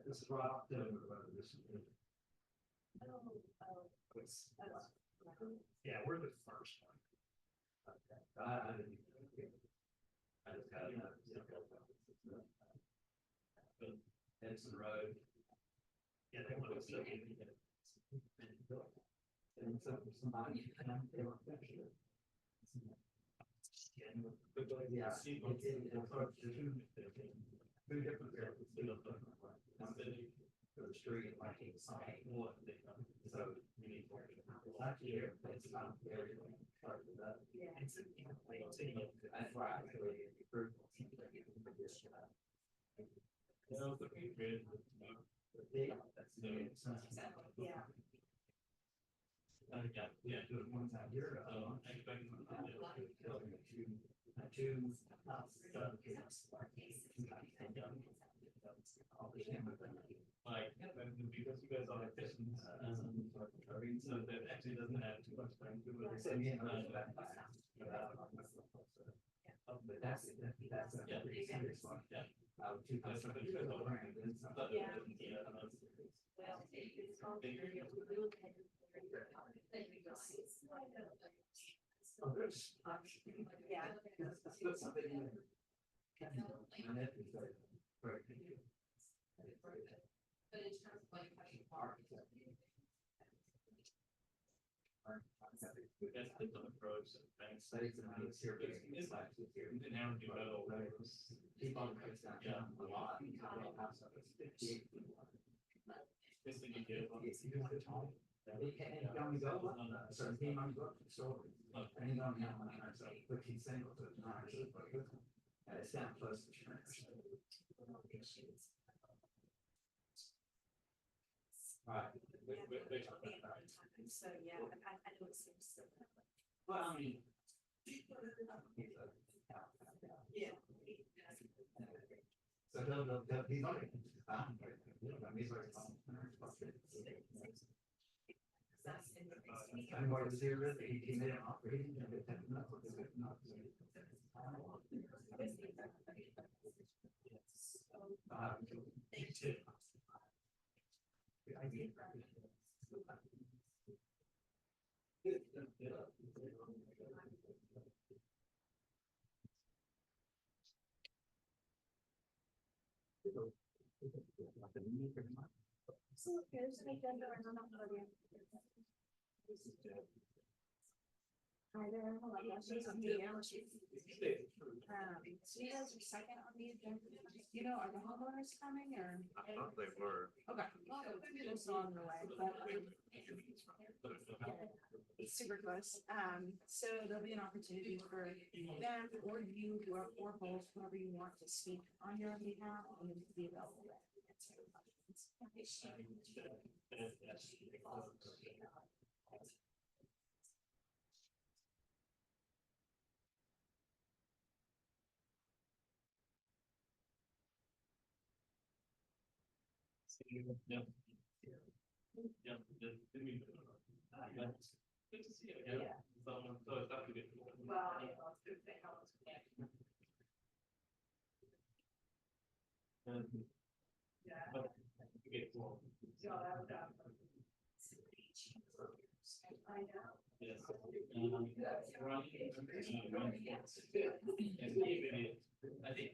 This is right off the. Yeah, we're the first one. Okay. I didn't. I just got it. It's the road. Yeah, they want to say. And so somebody. Yeah, two different areas. The street, like inside one, so you need to like here, it's not everything. Yeah, it's that's why I really improve. Yeah. Yeah, do it one time here. Like, because you guys are Christians, so that actually doesn't have too much time to do it. But that's yeah. That's the approach. Yeah, a lot. This thing you get. And you only go on a certain team on the store, and you don't have money, so 15 singles at times. It's down close to insurance. Right. So yeah, I know it seems so. Well, I mean, yeah. So he's already found. I'm going to see that he made an operating and it had not. Me too. So here's an agenda. Hi there. Hold on. So you guys are second on the agenda. You know, are the homeowners coming or? I thought they were. Okay. Well, it's on the way, but it's super close. So there'll be an opportunity for them or you or both, whoever you want to speak on your behalf and then be available. Yeah. Yeah. Good to see you. Yeah. So it's not good. Well, Yeah. Okay, cool. I know. Yes. I think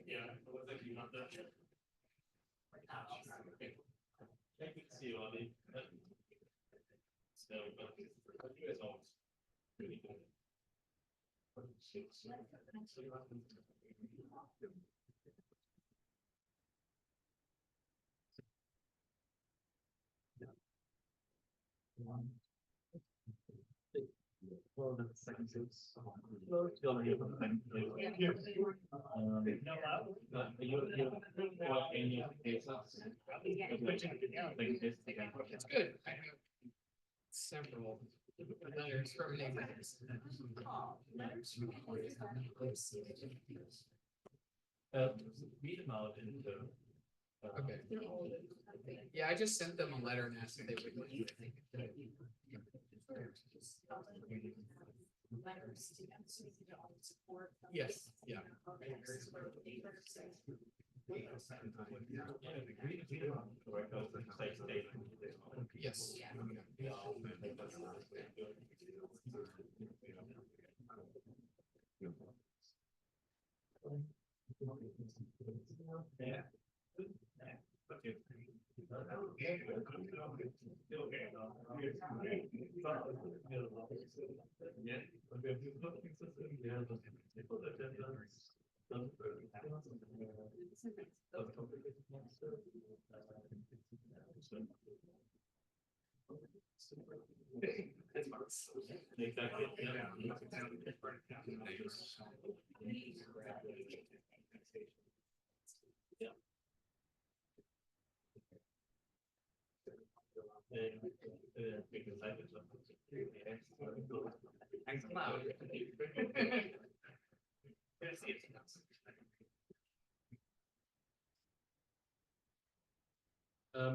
yeah, looks like you want that. I can see you, Ollie. So, but you guys always really good. Well, the second six. Still here for the thing. Any cases? It's good. I have several letters from neighbors. Meet them out in the Okay. Yeah, I just sent them a letter and asked if they would. Yes, yeah. Yes. Yeah.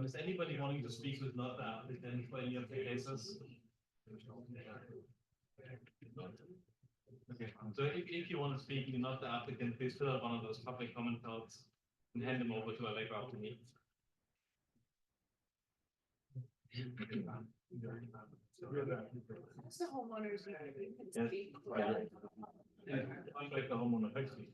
Is anybody wanting to speak with not the applicant for any of the cases? Okay, so if you want to speak, you're not the applicant, please fill out one of those public comment cards and hand them over to Allegra after me. That's the homeowners. Unlike the homeowner actually.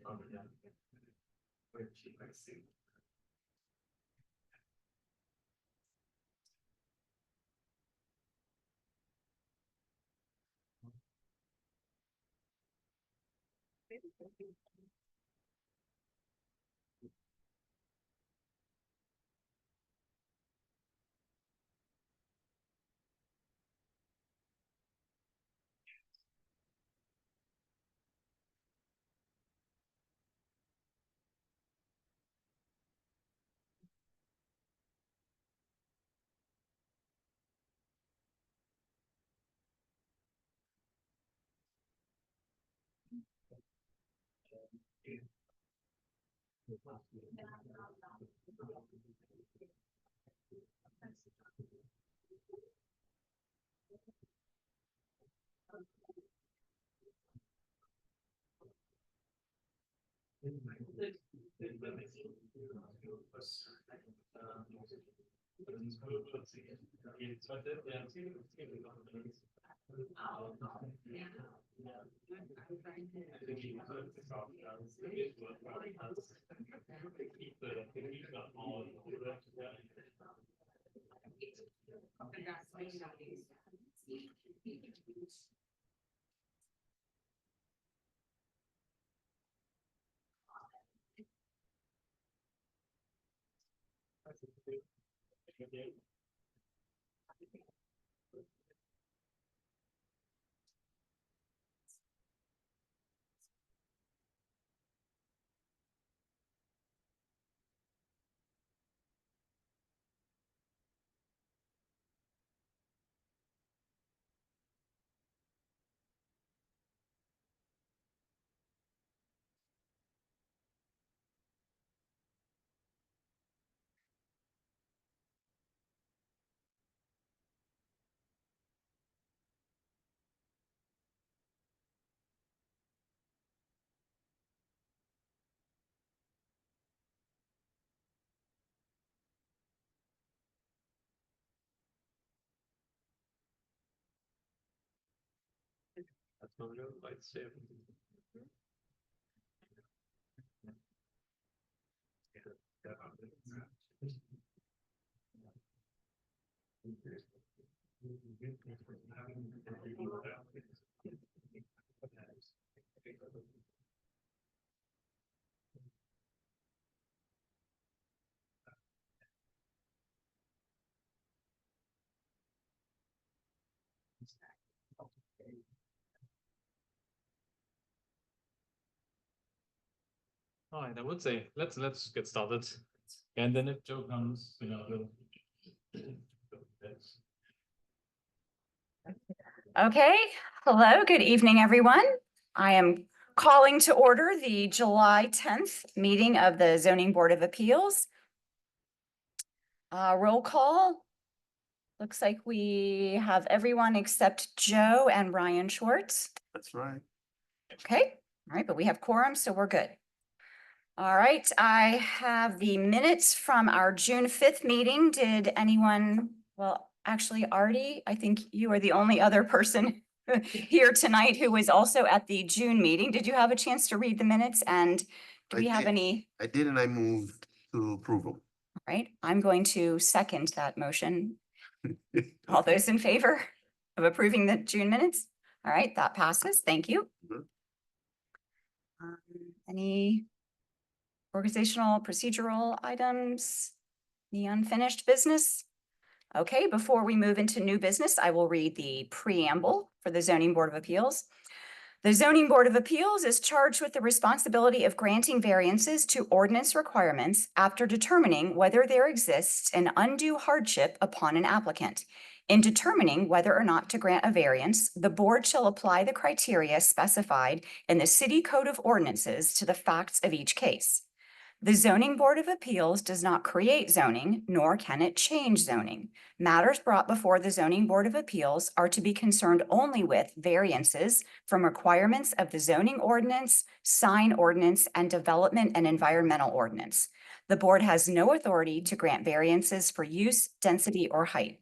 That's not real light safe. All right, I would say let's get started, and then if Joe comes, we'll. Okay, hello, good evening, everyone. I am calling to order the July 10th meeting of the Zoning Board of Appeals. Roll call. Looks like we have everyone except Joe and Ryan Schwartz. That's right. Okay, all right, but we have quorum, so we're good. All right, I have the minutes from our June 5th meeting. Did anyone, well, actually, Artie, I think you are the only other person here tonight who was also at the June meeting. Did you have a chance to read the minutes? And do we have any? I did, and I moved to approval. All right, I'm going to second that motion. All those in favor of approving the June minutes? All right, that passes. Thank you. Mhm. Any organizational procedural items? The unfinished business? Okay, before we move into new business, I will read the preamble for the Zoning Board of Appeals. The Zoning Board of Appeals is charged with the responsibility of granting variances to ordinance requirements after determining whether there exists an undue hardship upon an applicant. In determining whether or not to grant a variance, the board shall apply the criteria specified in the City Code of Ordinances to the facts of each case. The Zoning Board of Appeals does not create zoning, nor can it change zoning. Matters brought before the Zoning Board of Appeals are to be concerned only with variances from requirements of the zoning ordinance, sign ordinance, and development and environmental ordinance. The board has no authority to grant variances for use, density, or height.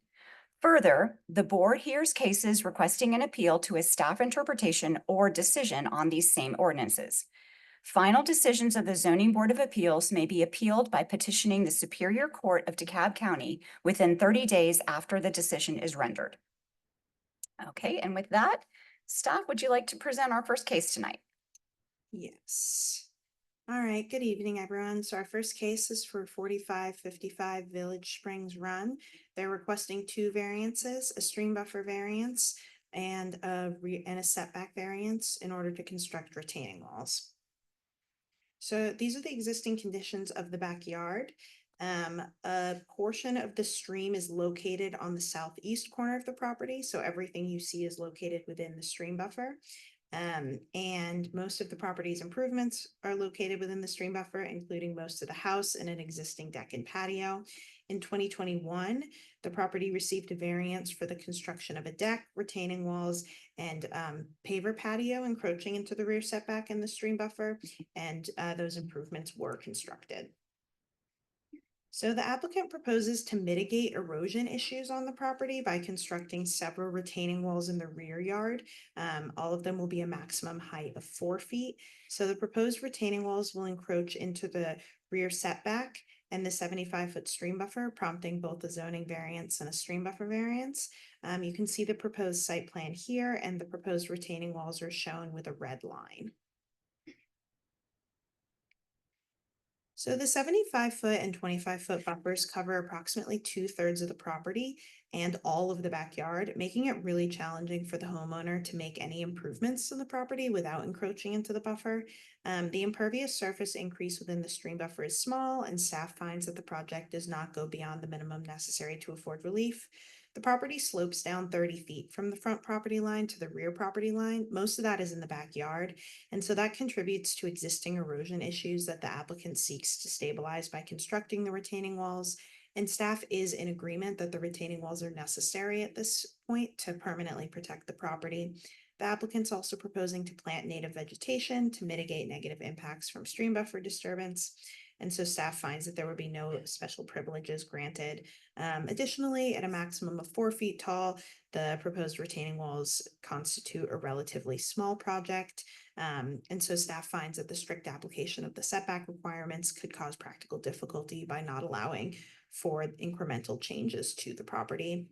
Further, the board hears cases requesting an appeal to a staff interpretation or decision on these same ordinances. Final decisions of the Zoning Board of Appeals may be appealed by petitioning the Superior Court of DeKalb County within 30 days after the decision is rendered. Okay, and with that, staff, would you like to present our first case tonight? Yes. All right, good evening, everyone. So our first case is for 4555 Village Springs Run. They're requesting two variances, a stream buffer variance and a setback variance in order to construct retaining walls. So these are the existing conditions of the backyard. A portion of the stream is located on the southeast corner of the property. So everything you see is located within the stream buffer. And most of the property's improvements are located within the stream buffer, including most of the house and an existing deck and patio. In 2021, the property received a variance for the construction of a deck, retaining walls, and paver patio encroaching into the rear setback in the stream buffer, and those improvements were constructed. So the applicant proposes to mitigate erosion issues on the property by constructing several retaining walls in the rear yard. All of them will be a maximum height of 4 feet. So the proposed retaining walls will encroach into the rear setback and the 75-foot stream buffer, prompting both a zoning variance and a stream buffer variance. You can see the proposed site plan here, and the proposed retaining walls are shown with a red line. So the 75-foot and 25-foot buffers cover approximately 2/3 of the property and all of the backyard, making it really challenging for the homeowner to make any improvements to the property without encroaching into the buffer. The impervious surface increase within the stream buffer is small, and staff finds that the project does not go beyond the minimum necessary to afford relief. The property slopes down 30 feet from the front property line to the rear property line. Most of that is in the backyard, and so that contributes to existing erosion issues that the applicant seeks to stabilize by constructing the retaining walls. And staff is in agreement that the retaining walls are necessary at this point to permanently protect the property. The applicant's also proposing to plant native vegetation to mitigate negative impacts from stream buffer disturbance. And so staff finds that there would be no special privileges granted. Additionally, at a maximum of 4 feet tall, the proposed retaining walls constitute a relatively small project. And so staff finds that the strict application of the setback requirements could cause practical difficulty by not allowing for incremental changes to the property.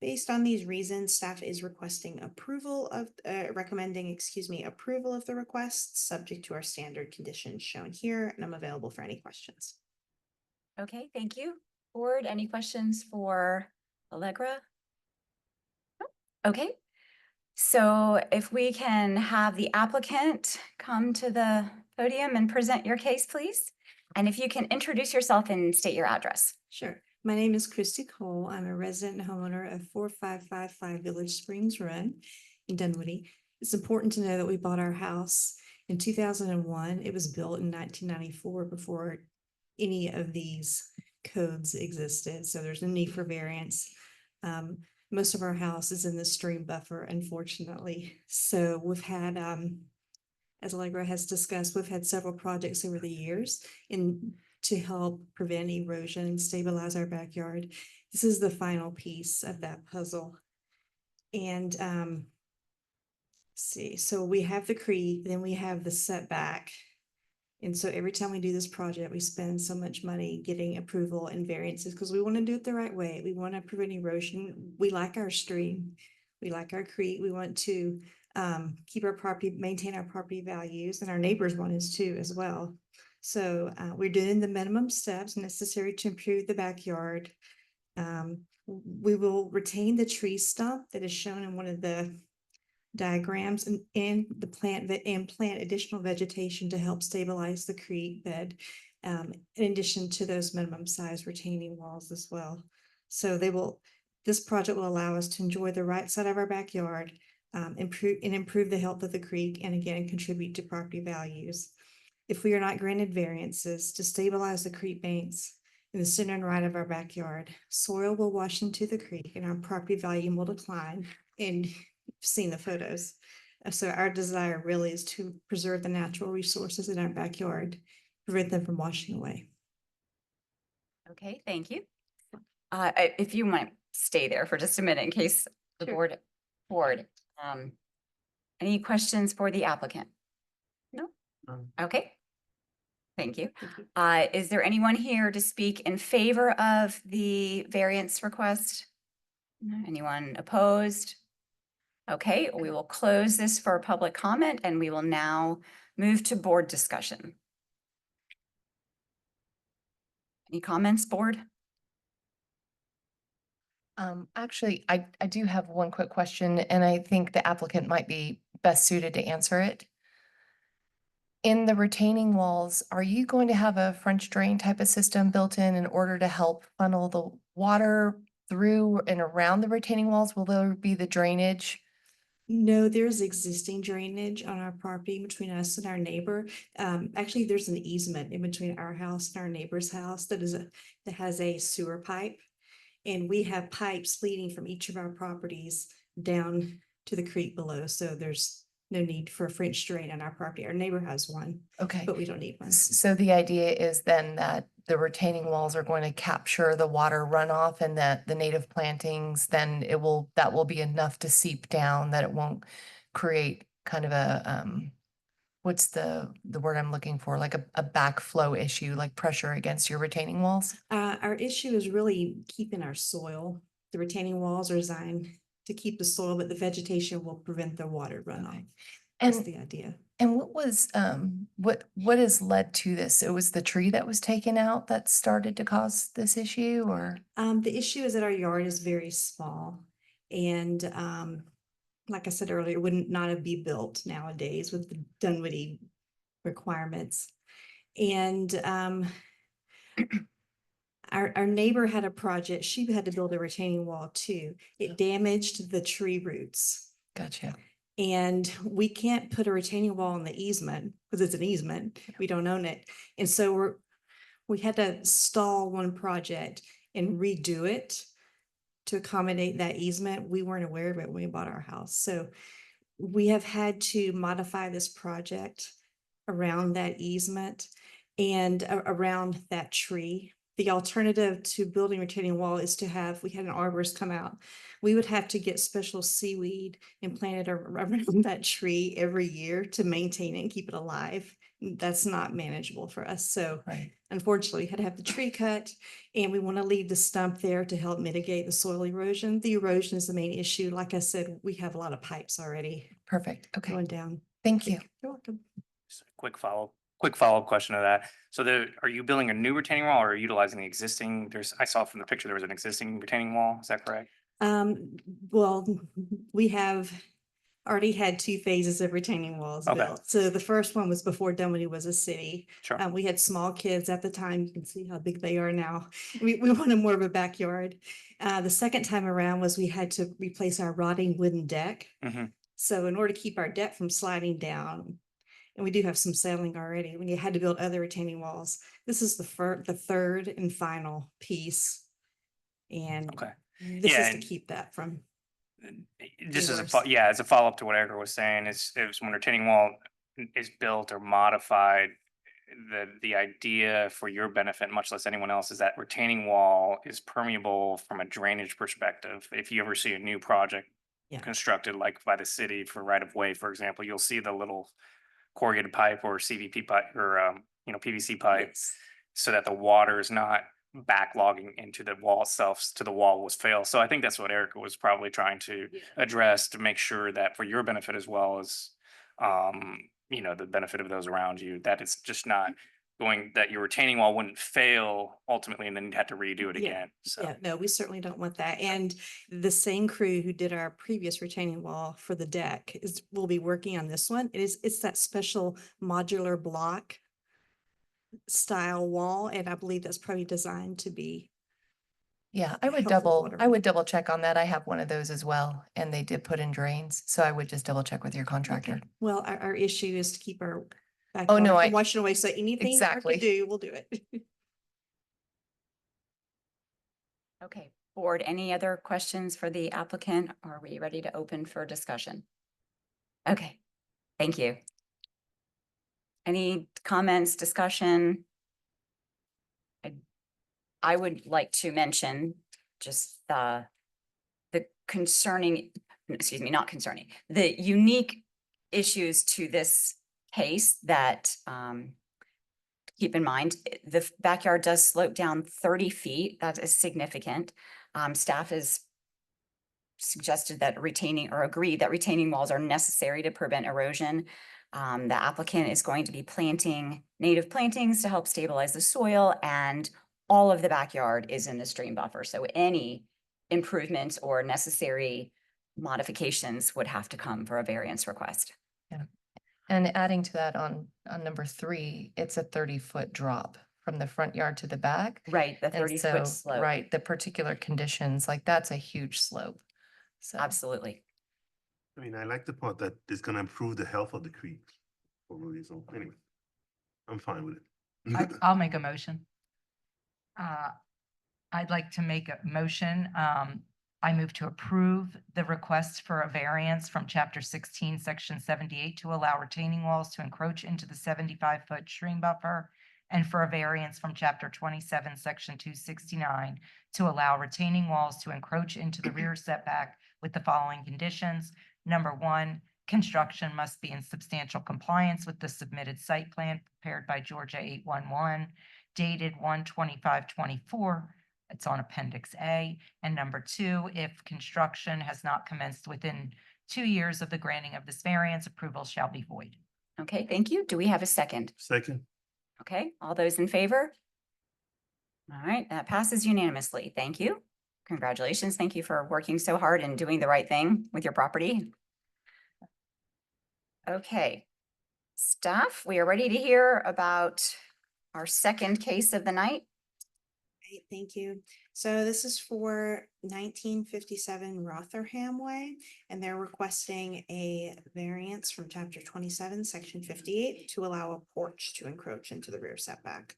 Based on these reasons, staff is requesting approval of, approval of the request, subject to our standard conditions shown here, and I'm available for any questions. Okay, thank you. Board, any questions for Allegra? Okay, so if we can have the applicant come to the podium and present your case, please. And if you can introduce yourself and state your address. Sure. My name is Christy Cole. I'm a resident homeowner of 4555 Village Springs Run in Dunwoody. It's important to know that we bought our house in 2001. It was built in 1994 before any of these codes existed, so there's no need for variance. Most of our house is in the stream buffer, unfortunately. So we've had, as Allegra has discussed, we've had several projects over the years to help prevent erosion and stabilize our backyard. This is the final piece of that puzzle. And see, so we have the creek, then we have the setback. And so every time we do this project, we spend so much money getting approval and variances because we want to do it the right way. We want to prevent erosion. We like our stream. We like our creek. We want to keep our property, maintain our property values, and our neighbors want us to as well. So we're doing the minimum steps necessary to improve the backyard. We will retain the tree stump that is shown in one of the diagrams and plant additional vegetation to help stabilize the creek bed, in addition to those minimum size retaining walls as well. So this project will allow us to enjoy the right side of our backyard, improve the health of the creek, and again, contribute to property values. If we are not granted variances to stabilize the creek banks in the center and right of our backyard, soil will wash into the creek and our property value will decline. And seen the photos. So our desire really is to preserve the natural resources in our backyard, prevent them from washing away. Okay, thank you. If you might stay there for just a minute in case the Sure. board, any questions for the applicant? No? Okay. Thank you. Thank you. Is there anyone here to speak in favor of the variance request? No? Anyone opposed? Okay, we will close this for public comment and we will now move to board discussion. Any comments, board? Actually, I do have one quick question, and I think the applicant might be best suited to answer it. In the retaining walls, are you going to have a French drain type of system built in order to help funnel the water through and around the retaining walls? Will there be the drainage? No, there's existing drainage on our property between us and our neighbor. Actually, there's an easement in between our house and our neighbor's house that has a sewer pipe. And we have pipes leading from each of our properties down to the creek below. So there's no need for a French drain on our property. Our neighbor has one, Okay. but we don't need one. So the idea is then that the retaining walls are going to capture the water runoff and that the native plantings, then that will be enough to seep down, that it won't create kind of a, what's the word I'm looking for? Like a backflow issue, like pressure against your retaining walls? Our issue is really keeping our soil. The retaining walls are designed to keep the soil, but the vegetation will prevent the water runoff. That's And the idea. And what was, what has led to this? It was the tree that was taken out that started to cause this issue, or? The issue is that our yard is very small and, like I said earlier, it would not be built nowadays with the Dunwoody requirements. And, our neighbor had a project, she had to build a retaining wall too. It damaged the tree roots. Gotcha. And we can't put a retaining wall in the easement because it's an easement. We don't own it. And so we had to stall one project and redo it to accommodate that easement. We weren't aware of it when we bought our house. So we have had to modify this project around that easement and around that tree. The alternative to building retaining wall is to have, we had an arborist come out. We would have to get special seaweed and plant it around that tree every year to maintain it and keep it alive. That's not manageable for us. So Right. unfortunately, we had to have the tree cut and we want to leave the stump there to help mitigate the soil erosion. The erosion is the main issue. Like I said, we have a lot of pipes already Perfect. Okay. going down. Thank you. You're welcome. Just a quick follow-up question to that. So are you building a new retaining wall or utilizing the existing? I saw from the picture, there was an existing retaining wall. Is that correct? Well, we have already had 2 phases of retaining walls Okay. built. So the first one was before Dunwoody was a city. Sure. We had small kids at the time. You can see how big they are now. We wanted more of a backyard. The second time around was we had to replace our rotting wooden deck. Mhm. So in order to keep our deck from sliding down, And we do have some settling already when you had to build other retaining walls. This is the third and final piece. And Okay. this Yeah, is to and- keep that from, Just as a, worse. yeah, as a follow-up to what Erica was saying, is when a retaining wall is built or modified, the idea for your benefit, much less anyone else, is that retaining wall is permeable from a drainage perspective. If you ever see a new project Yeah. constructed, like by the city for right of way, for example, you'll see the little corrugated pipe or CVP pipe or, PVC pipe, yes. so that the water is not backlogging into the wall itself to the wall was failed. So I think that's what Erica was probably trying to address, to make sure that for your benefit as well as the benefit of those around you, that it's just not going, that your retaining wall wouldn't fail ultimately and then you'd have to redo it Yeah, again. So Yeah, no, we certainly don't want that. And the same crew who did our previous retaining wall for the deck will be working on this one. It's that special modular block style wall, and I believe that's probably designed to be. Yeah, I would Helpful water. double check on that. I have one of those as well, and they did put in drains, so I would just double check with your contractor. Okay. Well, our issue is to keep our Oh, no, backwater I- from washing away. So anything we Exactly. can do, we'll do it. Okay, board, any other questions for the applicant? Are we ready to open for discussion? Okay, thank you. Any comments, discussion? I would like to mention just the concerning, excuse me, not concerning, the unique issues to this case that keep in mind. The backyard does slope down 30 feet. That is significant. Staff has suggested that retaining or agreed that retaining walls are necessary to prevent erosion. The applicant is going to be planting native plantings to help stabilize the soil, and all of the backyard is in the stream buffer. So any improvements or necessary modifications would have to come for a variance request. And adding to that on number 3, it's a 30-foot drop from the front yard to the back. Right, the And 30-foot so, slope. right, the particular conditions, like that's a huge slope. So, Absolutely. I mean, I like the part that is gonna improve the health of the creek. Probably, so anyway, I'm fine with it. I'll make a motion. I'd like to make a motion. I move to approve the request for a variance from chapter 16, section 78 to allow retaining walls to encroach into the 75-foot stream buffer, and for a variance from chapter 27, section 269 to allow retaining walls to encroach into the rear setback with the following conditions. Number 1, construction must be in substantial compliance with the submitted site plan prepared by Georgia 811, dated 1/25/24. It's on Appendix A. And number 2, if construction has not commenced within 2 years of the granting of this variance, approval shall be void. Okay, thank you. Do we have a second? Second, Okay, all those in favor? All right, that passes unanimously. Thank you. Congratulations. Thank you for working so hard and doing the right thing with your property. Okay, staff, we are ready to hear about our second case of the night. Great, thank you. So this is for 1957 Rotherham Way, and they're requesting a variance from chapter 27, section 58 to allow a porch to encroach into the rear setback.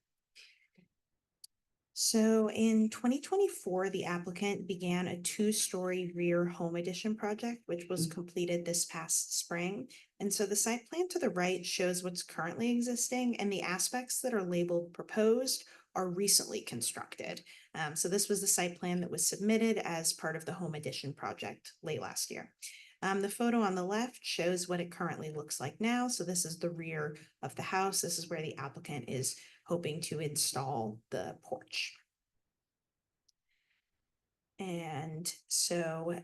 So in 2024, the applicant began a 2-story rear home addition project, which was completed this past spring. And so the site plan to the right shows what's currently existing, and the aspects that are labeled proposed are recently constructed. So this was the site plan that was submitted as part of the home addition project late last year. The photo on the left shows what it currently looks like now. So this is the rear of the house. This is where the applicant is hoping to install the porch. And so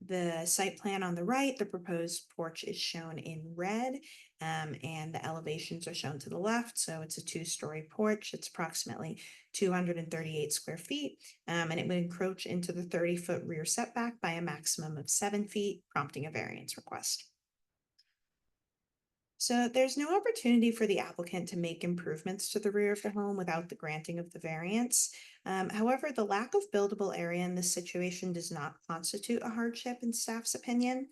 the site plan on the right, the proposed porch is shown in red, and the elevations are shown to the left. So it's a 2-story porch. It's approximately 238 square feet, and it would encroach into the 30-foot rear setback by a maximum of 7 feet, prompting a variance request. So there's no opportunity for the applicant to make improvements to the rear of the home without the granting of the variance. However, the lack of buildable area in this situation does not constitute a hardship in staff's opinion.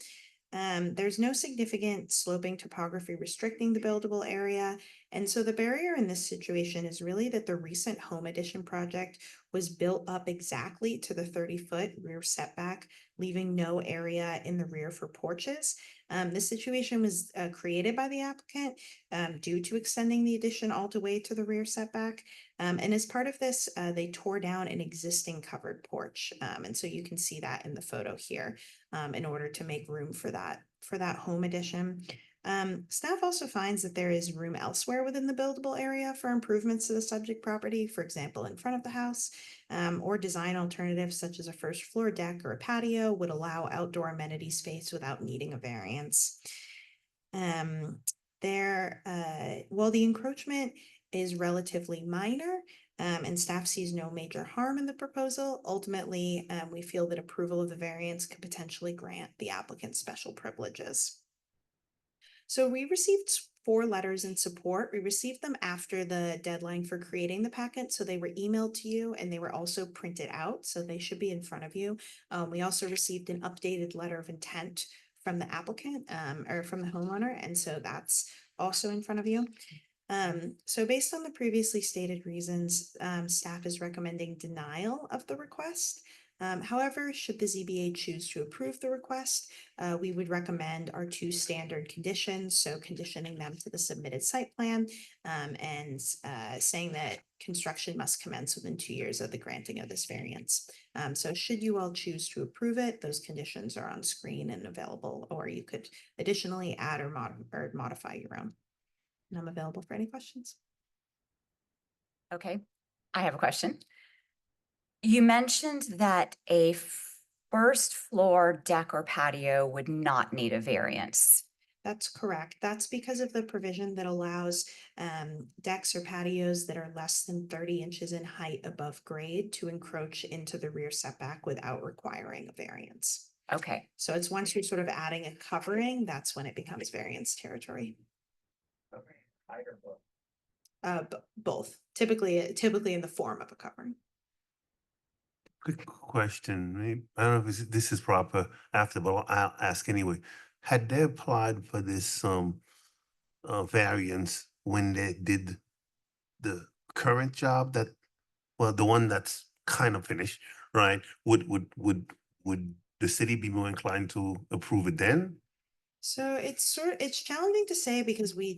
There's no significant sloping topography restricting the buildable area. And so the barrier in this situation is really that the recent home addition project was built up exactly to the 30-foot rear setback, leaving no area in the rear for porches. This situation was created by the applicant due to extending the addition all the way to the rear setback. And as part of this, they tore down an existing covered porch. And so you can see that in the photo here in order to make room for that home addition. Staff also finds that there is room elsewhere within the buildable area for improvements to the subject property, for example, in front of the house, or design alternatives such as a first floor deck or a patio would allow outdoor amenity space without needing a variance. While the encroachment is relatively minor, and staff sees no major harm in the proposal, ultimately, we feel that approval of the variance could potentially grant the applicant special privileges. So we received 4 letters in support. We received them after the deadline for creating the packet, so they were emailed to you and they were also printed out, so they should be in front of you. We also received an updated letter of intent from the applicant or from the homeowner, and so that's also in front of you. So based on the previously stated reasons, staff is recommending denial of the request. However, should the ZBA choose to approve the request, we would recommend our 2 standard conditions. So conditioning them to the submitted site plan and saying that construction must commence within 2 years of the granting of this variance. So should you all choose to approve it, those conditions are on screen and available, or you could additionally add or modify your own. And I'm available for any questions. Okay, I have a question. You mentioned that a first floor deck or patio would not need a variance. That's correct. That's because of the provision that allows decks or patios that are less than 30 inches in height above grade to encroach into the rear setback without requiring a variance. Okay, So it's once you're sort of adding a covering, that's when it becomes variance territory. Both, typically in the form of a covering. Quick question, maybe, I don't know if this is proper after, but I'll ask anyway. Had they applied for this variance when they did the current job that, well, the one that's kind of finished, right? Would the city be more inclined to approve it then? So it's challenging to say because we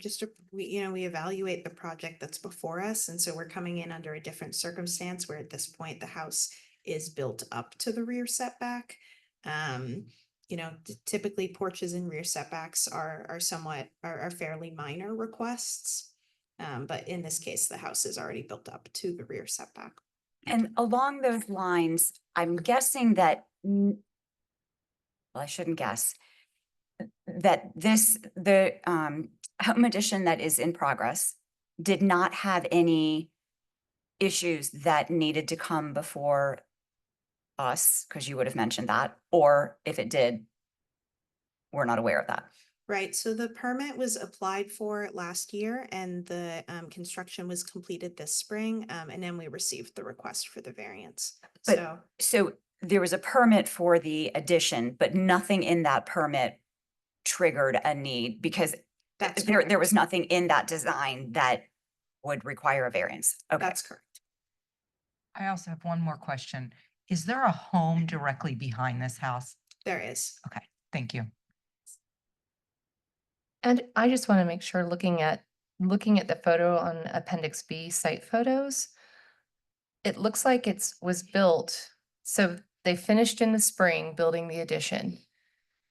evaluate the project that's before us. And so we're coming in under a different circumstance where at this point, the house is built up to the rear setback. Typically porches and rear setbacks are fairly minor requests. But in this case, the house is already built up to the rear setback. and along those lines, I'm guessing that, well, I shouldn't guess, that the home addition that is in progress did not have any issues that needed to come before us, because you would have mentioned that, or if it did, we're not aware of that. Right, so the permit was applied for last year and the construction was completed this spring. And then we received the request for the variance. But- So there was a permit for the addition, but nothing in that permit triggered a need because That's there was nothing in that design that would require a variance. Okay. That's correct. I also have one more question. Is there a home directly behind this house? There is. Okay, thank you. And I just want to make sure, looking at the photo on Appendix B site photos, it looks like was built, so they finished in the spring building the addition.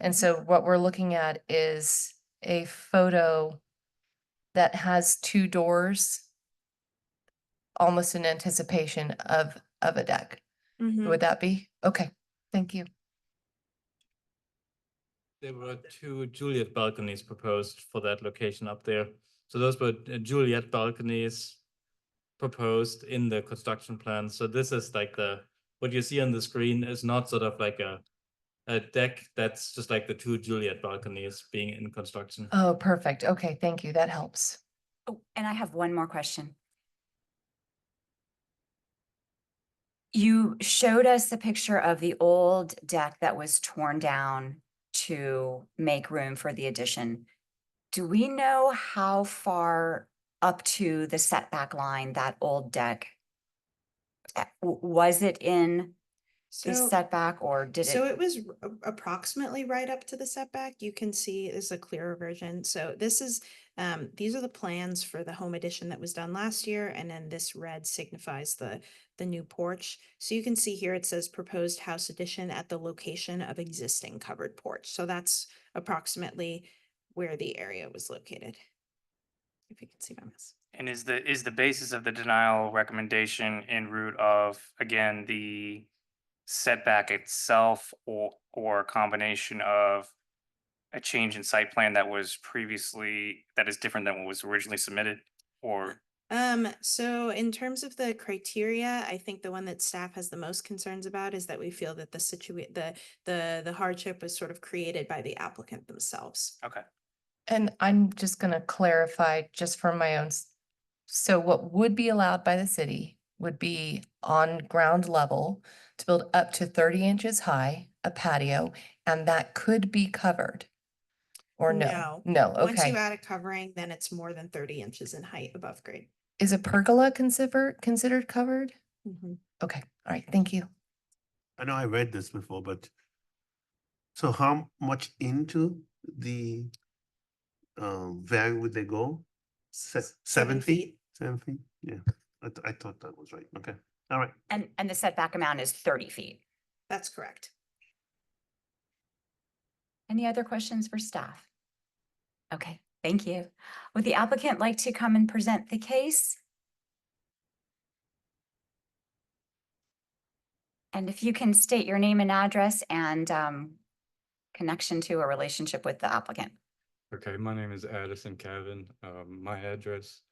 And so what we're looking at is a photo that has 2 doors, almost in anticipation of a deck. Mhm. Would that be? Okay, thank you. There were 2 Juliet balconies proposed for that location up there. So those were Juliet balconies proposed in the construction plan. So this is like what you see on the screen is not sort of like a deck. That's just like the 2 Juliet balconies being in construction. Oh, perfect. Okay, thank you. That helps. Oh, and I have one more question. You showed us the picture of the old deck that was torn down to make room for the addition. Do we know how far up to the setback line that old deck? Was it in the So, setback or did so it? it was approximately right up to the setback. You can see is a clearer version. So this is, these are the plans for the home addition that was done last year. And then this red signifies the new porch. So you can see here, it says proposed house addition at the location of existing covered porch. So that's approximately where the area was located. If you can see my mouse. And is the basis of the denial recommendation in root of, again, the setback itself, or a combination of a change in site plan that was previously, that is different than what was originally submitted? Or, So in terms of the criteria, I think the one that staff has the most concerns about is that we feel that the hardship was sort of created by the applicant themselves. okay, And I'm just gonna clarify just for my own. So what would be allowed by the city would be on ground level to build up to 30 inches high, a patio, and that could be covered. Or no? No, Once you okay. add a covering, then it's more than 30 inches in height above grade. Is a pergola considered covered? Mhm. Okay, all right, thank you. I know I read this before, but so how much into the vary would they go? 7 feet? 7 feet? Yeah, I thought that was right. Okay, all right. And the setback amount is 30 feet. That's correct. Any other questions for staff? Okay, thank you. Would the applicant like to come and present the case? And if you can state your name and address and connection to a relationship with the applicant. Okay, my name is Addison Cavan. My address,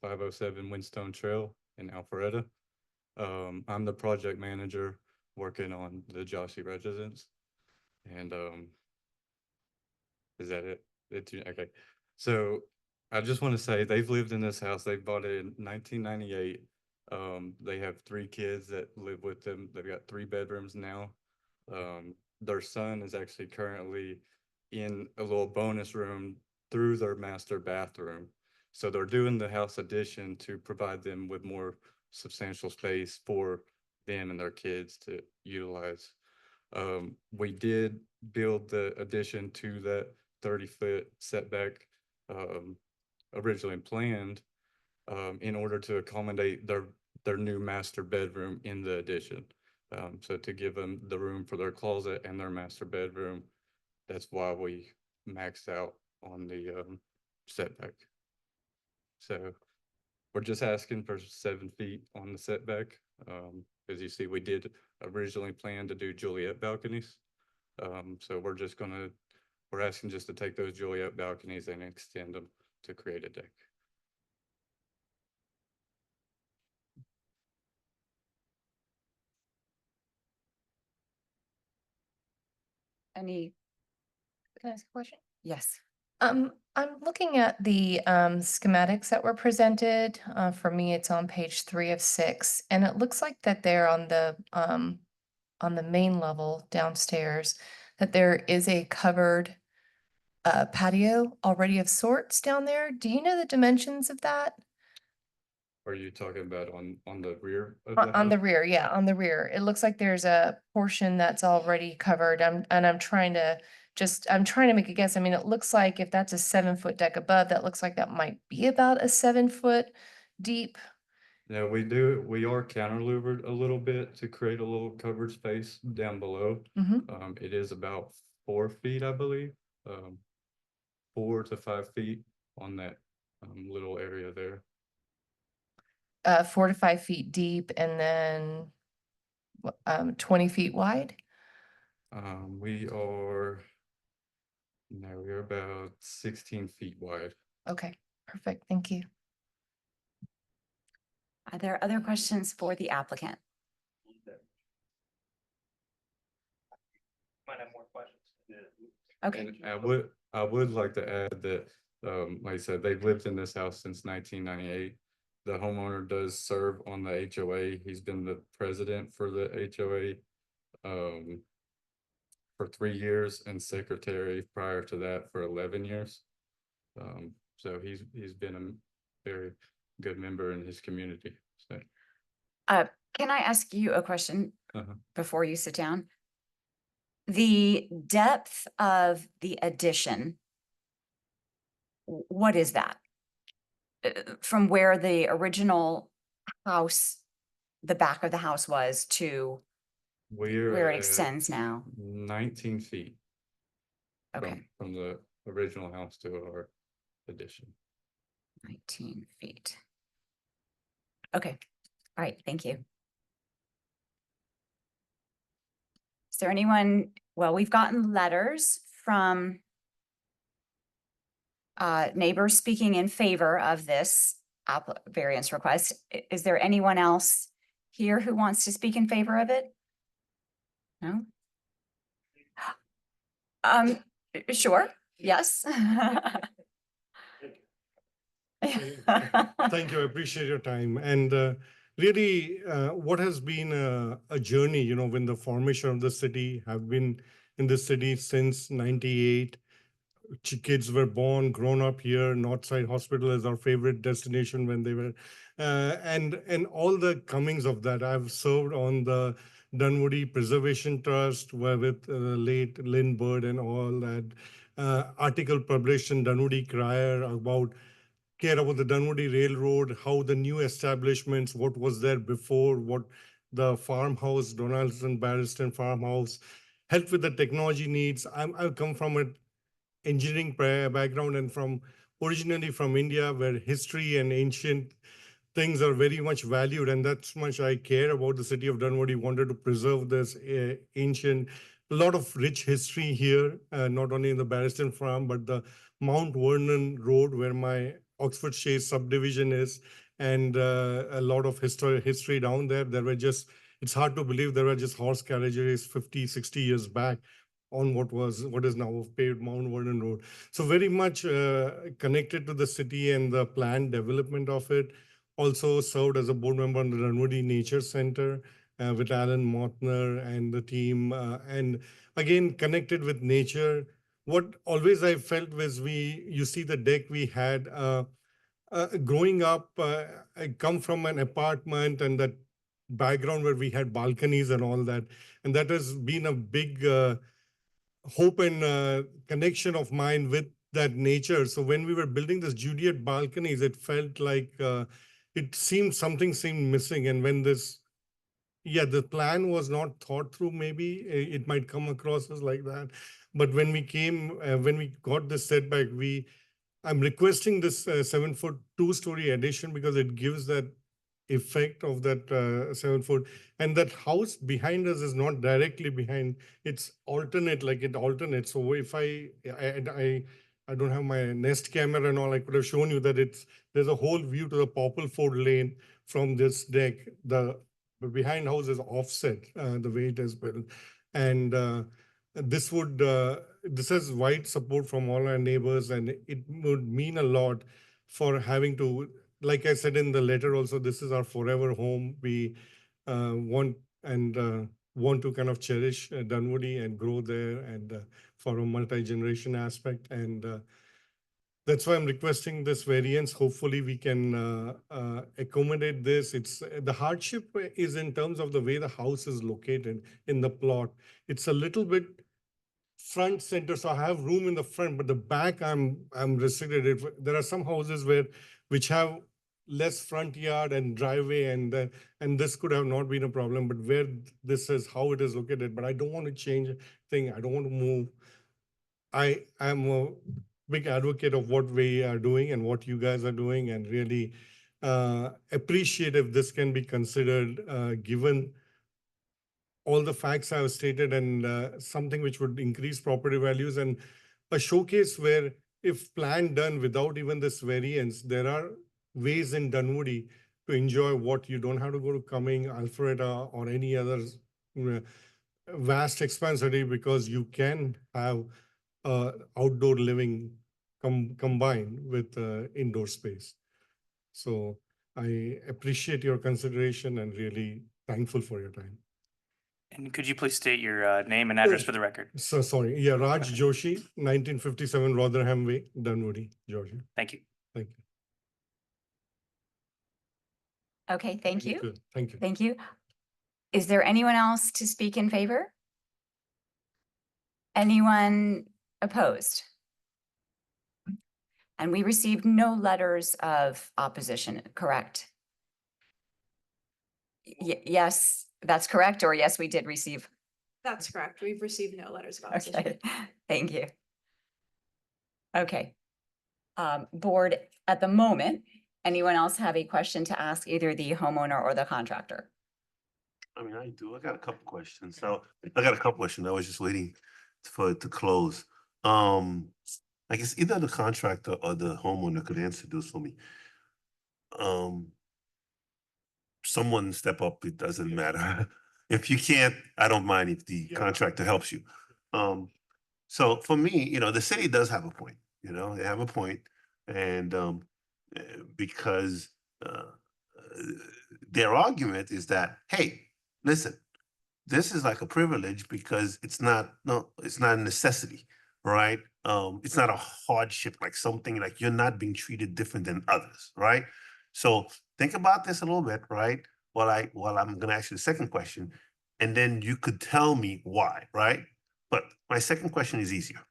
507 Windstone Trail in Alpharetta. I'm the project manager working on the Joshy residence. And is that it? Okay. So I just want to say they've lived in this house. They bought it in 1998. They have 3 kids that live with them. They've got 3 bedrooms now. Their son is actually currently in a little bonus room through their master bathroom. So they're doing the house addition to provide them with more substantial space for them and their kids to utilize. We did build the addition to that 30-foot setback originally planned in order to accommodate their new master bedroom in the addition. So to give them the room for their closet and their master bedroom, that's why we maxed out on the setback. So we're just asking for 7 feet on the setback. As you see, we did originally plan to do Juliet balconies. So we're asking just to take those Juliet balconies and extend them to create a deck. Any, Can I ask a question? yes. I'm looking at the schematics that were presented. For me, it's on page 3 of 6, and it looks like that they're on the main level downstairs, that there is a covered patio already of sorts down there. Do you know the dimensions of that? Are you talking about on the rear of On the house? rear, yeah, on the rear. It looks like there's a portion that's already covered. I'm trying to make a guess. I mean, it looks like if that's a 7-foot deck above, that looks like that might be about a 7-foot deep. Yeah, we are cantilevered a little bit to create a little covered space down below. Mhm. It is about 4 feet, I believe, 4 to 5 feet on that little area there. 4 to 5 feet deep and then 20 feet wide. We're about 16 feet wide. Okay, perfect. Thank you. Are there other questions for the applicant? might have more questions. Okay, And I would like to add that, like I said, they've lived in this house since 1998. The homeowner does serve on the HOA. He's been the president for the HOA. for 3 years and secretary prior to that for 11 years. So he's been a very good member in his community. So, Can I ask you a question uh-huh. before you sit down? The depth of the addition, what is that? From where the original house, the back of the house was to We're where it at extends now? 19 feet Okay, from the original house to our addition. 19 feet. Okay, all right, thank you. Is there anyone, well, we've gotten letters from neighbors speaking in favor of this variance request. Is there anyone else here who wants to speak in favor of it? No? Sure, yes. Thank you. I appreciate your time. And really, what has been a journey, you know, when the formation of the city, have been in the city since 98. Kids were born, grown up here. Northside Hospital is our favorite destination when they were, and all the comings of that. I've served on the Dunwoody Preservation Trust with late Lynn Bird and all that. Article published in Dunwoody Crier about care about the Dunwoody Railroad, how the new establishments, what was there before, what the farmhouse, Donaldson Barriston farmhouse, help with the technology needs. I've come from an engineering background and from originally from India, where history and ancient things are very much valued, and that's much I care about the city of Dunwoody. Wanted to preserve this ancient, a lot of rich history here, not only in the Barriston farm, but the Mount Vernon Road, where my Oxford Chase subdivision is, and a lot of history down there. There were just, it's hard to believe there were just horse carriages 50, 60 years back on what is now paved Mount Vernon Road. So very much connected to the city and the planned development of it. Also served as a board member on the Dunwoody Nature Center with Alan Mothner and the team, and again connected with nature. What always I felt was you see the deck we had. Growing up, I come from an apartment and that background where we had balconies and all that, and that has been a big hope and connection of mine with that nature. So when we were building this Juliet balconies, it felt like something seemed missing. And when the plan was not thought through, maybe it might come across as like that. But when we got this setback, I'm requesting this 7-foot 2-story addition because it gives that effect of that 7-foot, and that house behind us is not directly behind, it's alternate, like it alternates. So if I don't have my Nest camera and all, I could have shown you that there's a whole view to the Poppleford Lane from this deck. The behind house is offset the way it is built, and this has wide support from all our neighbors, and it would mean a lot for having to, like I said in the letter also, this is our forever home. We want to kind of cherish Dunwoody and grow there, and for a multi-generation aspect. And that's why I'm requesting this variance. Hopefully we can accommodate this. It's the hardship is in terms of the way the house is located in the plot. It's a little bit front center, so I have room in the front, but the back I'm restricted. There are some houses which have less front yard and driveway, and this could have not been a problem. But where this is how it is located, but I don't want to change thing. I don't want to move. I am a big advocate of what we are doing and what you guys are doing, and really appreciate if this can be considered given all the facts I've stated, and something which would increase property values, and a showcase where if plan done without even this variance, there are ways in Dunwoody to enjoy what you don't have to go to Cumming, Alpharetta, or any other vast expanse city, because you can have outdoor living combined with indoor space. So I appreciate your consideration and really thankful for your time. And could you please state your name and address for the record? So sorry, yeah, Raj Joshi, 1957 Rotherham Way, Dunwoody, Georgia. Thank you. Thank you. Okay, thank you. Good, thank you. Thank you. Is there anyone else to speak in favor? Anyone opposed? And we received no letters of opposition, correct? Yes, that's correct, or yes, we did receive. That's correct. We've received no letters of opposition. Okay, thank you. Okay. Board, at the moment, anyone else have a question to ask either the homeowner or the contractor? I mean, I do. I got a couple questions. So I got a couple questions. I was just waiting for it to close. I guess either the contractor or the homeowner could answer those for me. Someone step up, it doesn't matter. If you can't, I don't mind if the contractor helps you. So for me, the city does have a point, they have a point, and because their argument is that, hey, listen, this is like a privilege because it's not a necessity, right? It's not a hardship, like something like you're not being treated different than others, right? So think about this a little bit, right? While I'm gonna ask you the second question, and then you could tell me why, right? But my second question is easier.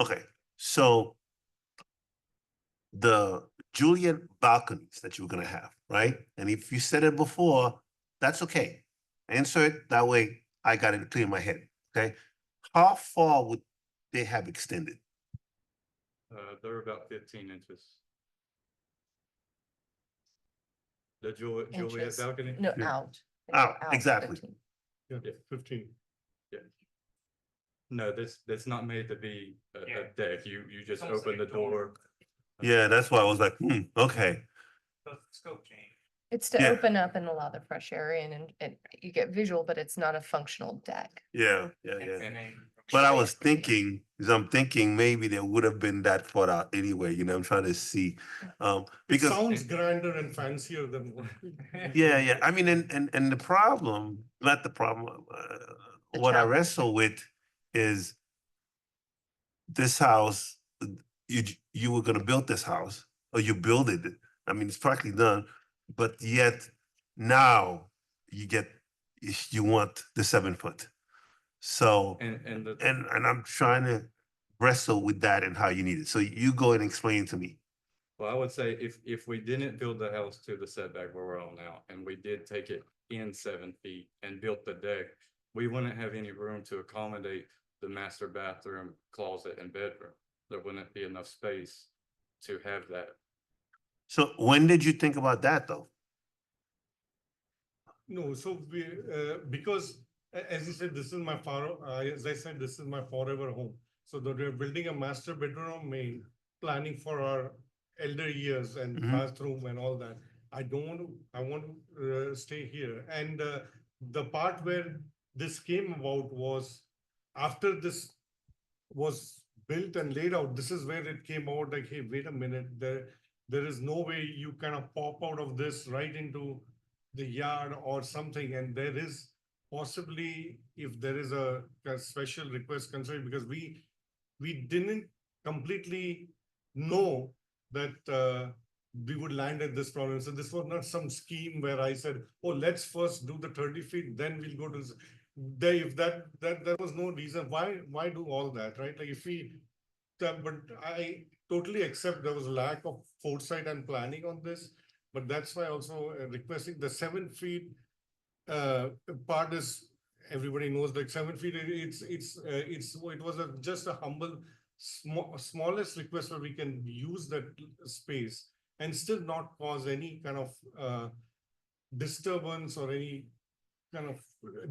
Okay, so the Juliet balconies that you were gonna have, right? And if you said it before, that's okay. Answer it, that way I got it clear in my head, okay? How far would they have extended? They're about 15 inches. The Juliet Inches. balcony? No, Yeah. out. They go Out, exactly. 15. Yeah, Yeah. 15. Yeah. No, that's not made to be Yeah. a deck. You just almost open the like a door. door. Yeah, that's why I was like, okay. Scope change. It's to Yeah. open up and allow the fresh air in and you get visual, but it's not a functional deck. Yeah. And then. But I was thinking, because I'm thinking maybe there would have been that thought out anyway, I'm trying to see. It Because sounds grander and fancier than what. yeah. I mean, and the problem, not the problem, The what I challenge. wrestle with is this house, you were gonna build this house, or you build it. I mean, it's practically done, but yet now you want the 7 foot. So, And and I'm trying to wrestle with that and how you need it. So you go and explain to me. well, I would say if we didn't build the house to the setback where we're on now, and we did take it in 7 feet and built the deck, we wouldn't have any room to accommodate the master bathroom, closet, and bedroom. There wouldn't be enough space to have that. So when did you think about that though? No, so we, because as you said, this is my as I said, this is my forever home. So that we're building a master bedroom main, planning for our elder years and Mhm. bathroom and all that. I want to stay here. And the part where this came about was after this was built and laid out, this is where it came out like, hey, wait a minute, there is no way you kind of pop out of this right into the yard or something. And there is possibly, if there is a special request concern, because we didn't completely know that we would land at this problem. So this was not some scheme where I said, oh, let's first do the 30 feet, then we'll go to this. If that there was no reason why do all that, right? Like if we, but I totally accept there was a lack of foresight and planning on this. But that's why also requesting the 7 feet part is, everybody knows like 7 feet. It was just a humble, smallest request where we can use that space and still not cause any kind of disturbance or any kind of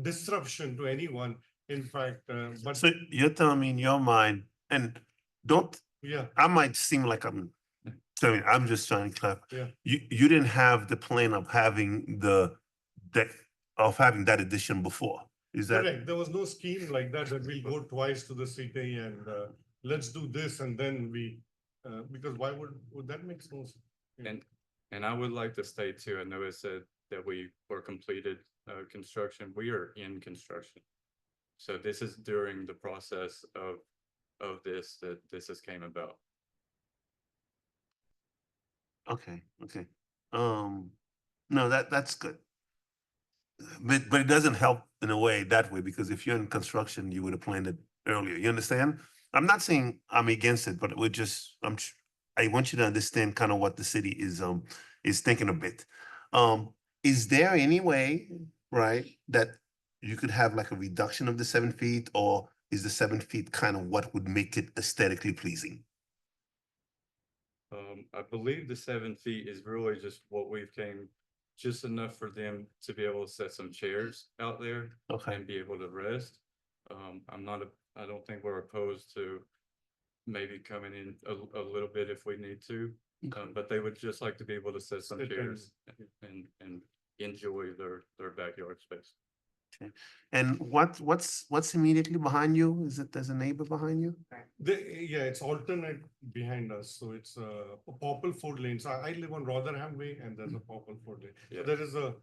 disruption to anyone. In fact, but So you're telling me in your mind, and don't, yeah, I might seem like I'm just trying to clarify. Yeah. You didn't have the plan of having having that addition before. Is that correct. There was no scheme like that we'll go twice to the city and let's do this and then we because why would that make no sense? And I would like to state too, I know it said that we were completed construction. We are in construction. So this is during the process of this, that this has came about. Okay, okay. No, that's good. But it doesn't help in a way that way, because if you're in construction, you would have planned it earlier. You understand? I'm not saying I'm against it, but we're just, I want you to understand kind of what the city is thinking a bit. Is there any way, right, that you could have like a reduction of the 7 feet, or is the 7 feet kind of what would make it aesthetically pleasing? I believe the 7 feet is really just what we've came, just enough for them to be able to set some chairs out there Okay. and be able to rest. I don't think we're opposed to maybe coming in a little bit if we need to. But they would just like to be able to set some Sit chairs and enjoy their backyard space. Okay. And what's immediately behind you? Is it, there's a neighbor behind you? Yeah, it's alternate behind us, so it's a Popple Ford lane. So I live on Rotherham Way, and there's a Popple Ford lane. So Yeah. there is a.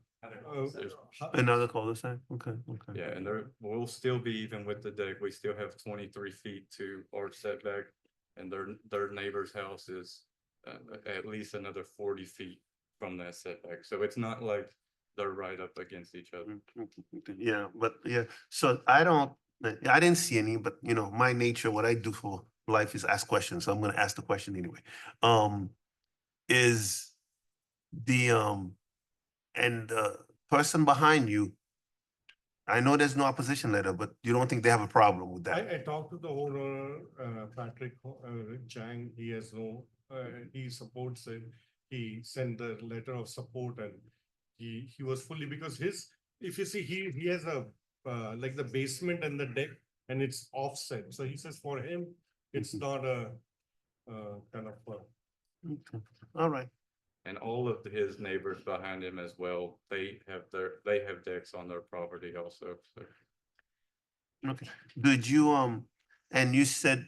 Another cul-de-sac? Okay, okay. Yeah, and we'll still be, even with the deck, we still have 23 feet to our setback, and their neighbor's house is at least another 40 feet from that setback. So it's not like they're right up against each other. Yeah, but yeah, so I didn't see any, but you know, my nature, what I do for life is ask questions, so I'm gonna ask the question anyway. Is the, and the person behind you, I know there's no opposition letter, but you don't think they have a problem with that? I talked to the owner, Patrick Chang. He has no, he supports it. He sent the letter of support, and he was fully, because his, if you see, he has a like the basement and the deck, and it's offset. So he says for him, it's not a kind of. Okay. All right. And all of his neighbors behind him as well, they have decks on their property also, so. Okay. Did you, and you said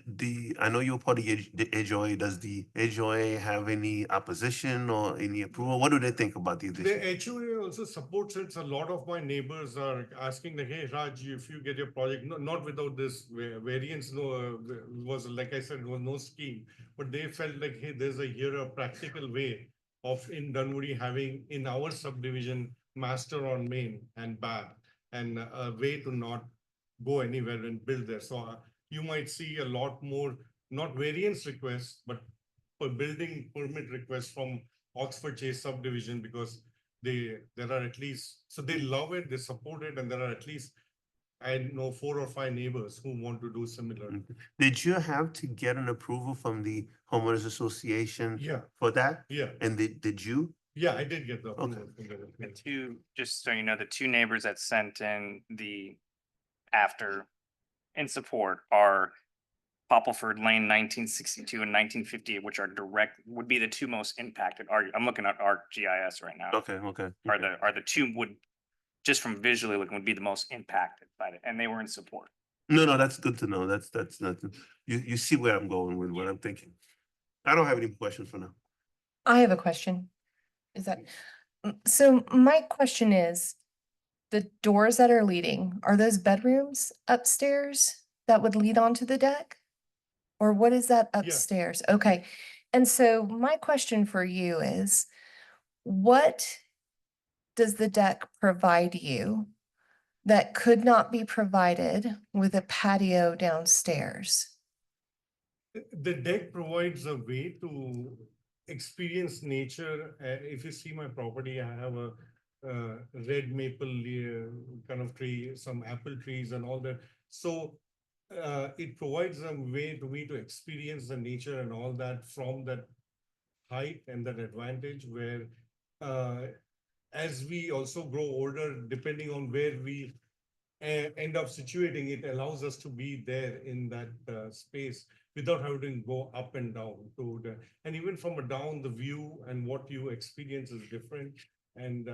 I know you're part of the HOA. Does the HOA have any opposition or any approval? What do they think about the addition? The HOA also supports it. A lot of my neighbors are asking like, hey, Raj, if you get your project, not without this variance, no, was, like I said, was no scheme, but they felt like, hey, there's a practical way of in Dunwoody having in our subdivision master on main and bad, and a way to not go anywhere and build there. So you might see a lot more, not variance requests, but for building permit requests from Oxford Chase subdivision, because there are at least, so they love it, they support it, and there are at least, I know 4 or 5 neighbors who want to do similar. Did you have to get an approval from the homeowners association? Yeah. For that? Yeah. And did you? Yeah, I did get the approval. Okay. from the- The two, just so you know, the two neighbors that sent in the after in support are Poppleford Lane 1962 and 1958, which are would be the two most impacted. I'm looking at our GIS right now. Okay, okay. Are the two would, just from visually looking, would be the most impacted by it, and they were in support. No, that's good to know. That's not, you see where I'm going with what I'm thinking. I don't have any questions for now. I have a question. Is that, so my question is, the doors that are leading, are those bedrooms upstairs that would lead onto the deck? Or what is that upstairs? Okay. And so my question for you is, what does the deck provide you that could not be provided with a patio downstairs? The deck provides a way to experience nature. If you see my property, I have a red maple kind of tree, some apple trees and all that. So it provides a way to me to experience the nature and all that from that height and that advantage, where as we also grow older, depending on where we end up situating, it allows us to be there in that space without having to go up and down to the, and even from a down, the view and what you experience is different. And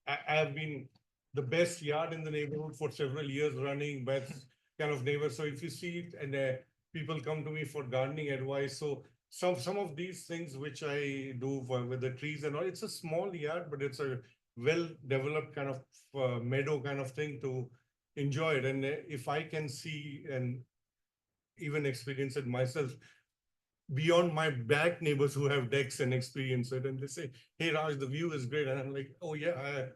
I have been the best yard in the neighborhood for several years running, best kind of neighbor. So if you see it, and people come to me for gardening advice. So some of these things which I do with the trees and all, it's a small yard, but it's a well-developed kind of meadow kind of thing to enjoy it. And if I can see and even experience it myself, beyond my back neighbors who have decks and experience it, and they say, "Hey, Raj, the view is great," and I'm like, "Oh yeah,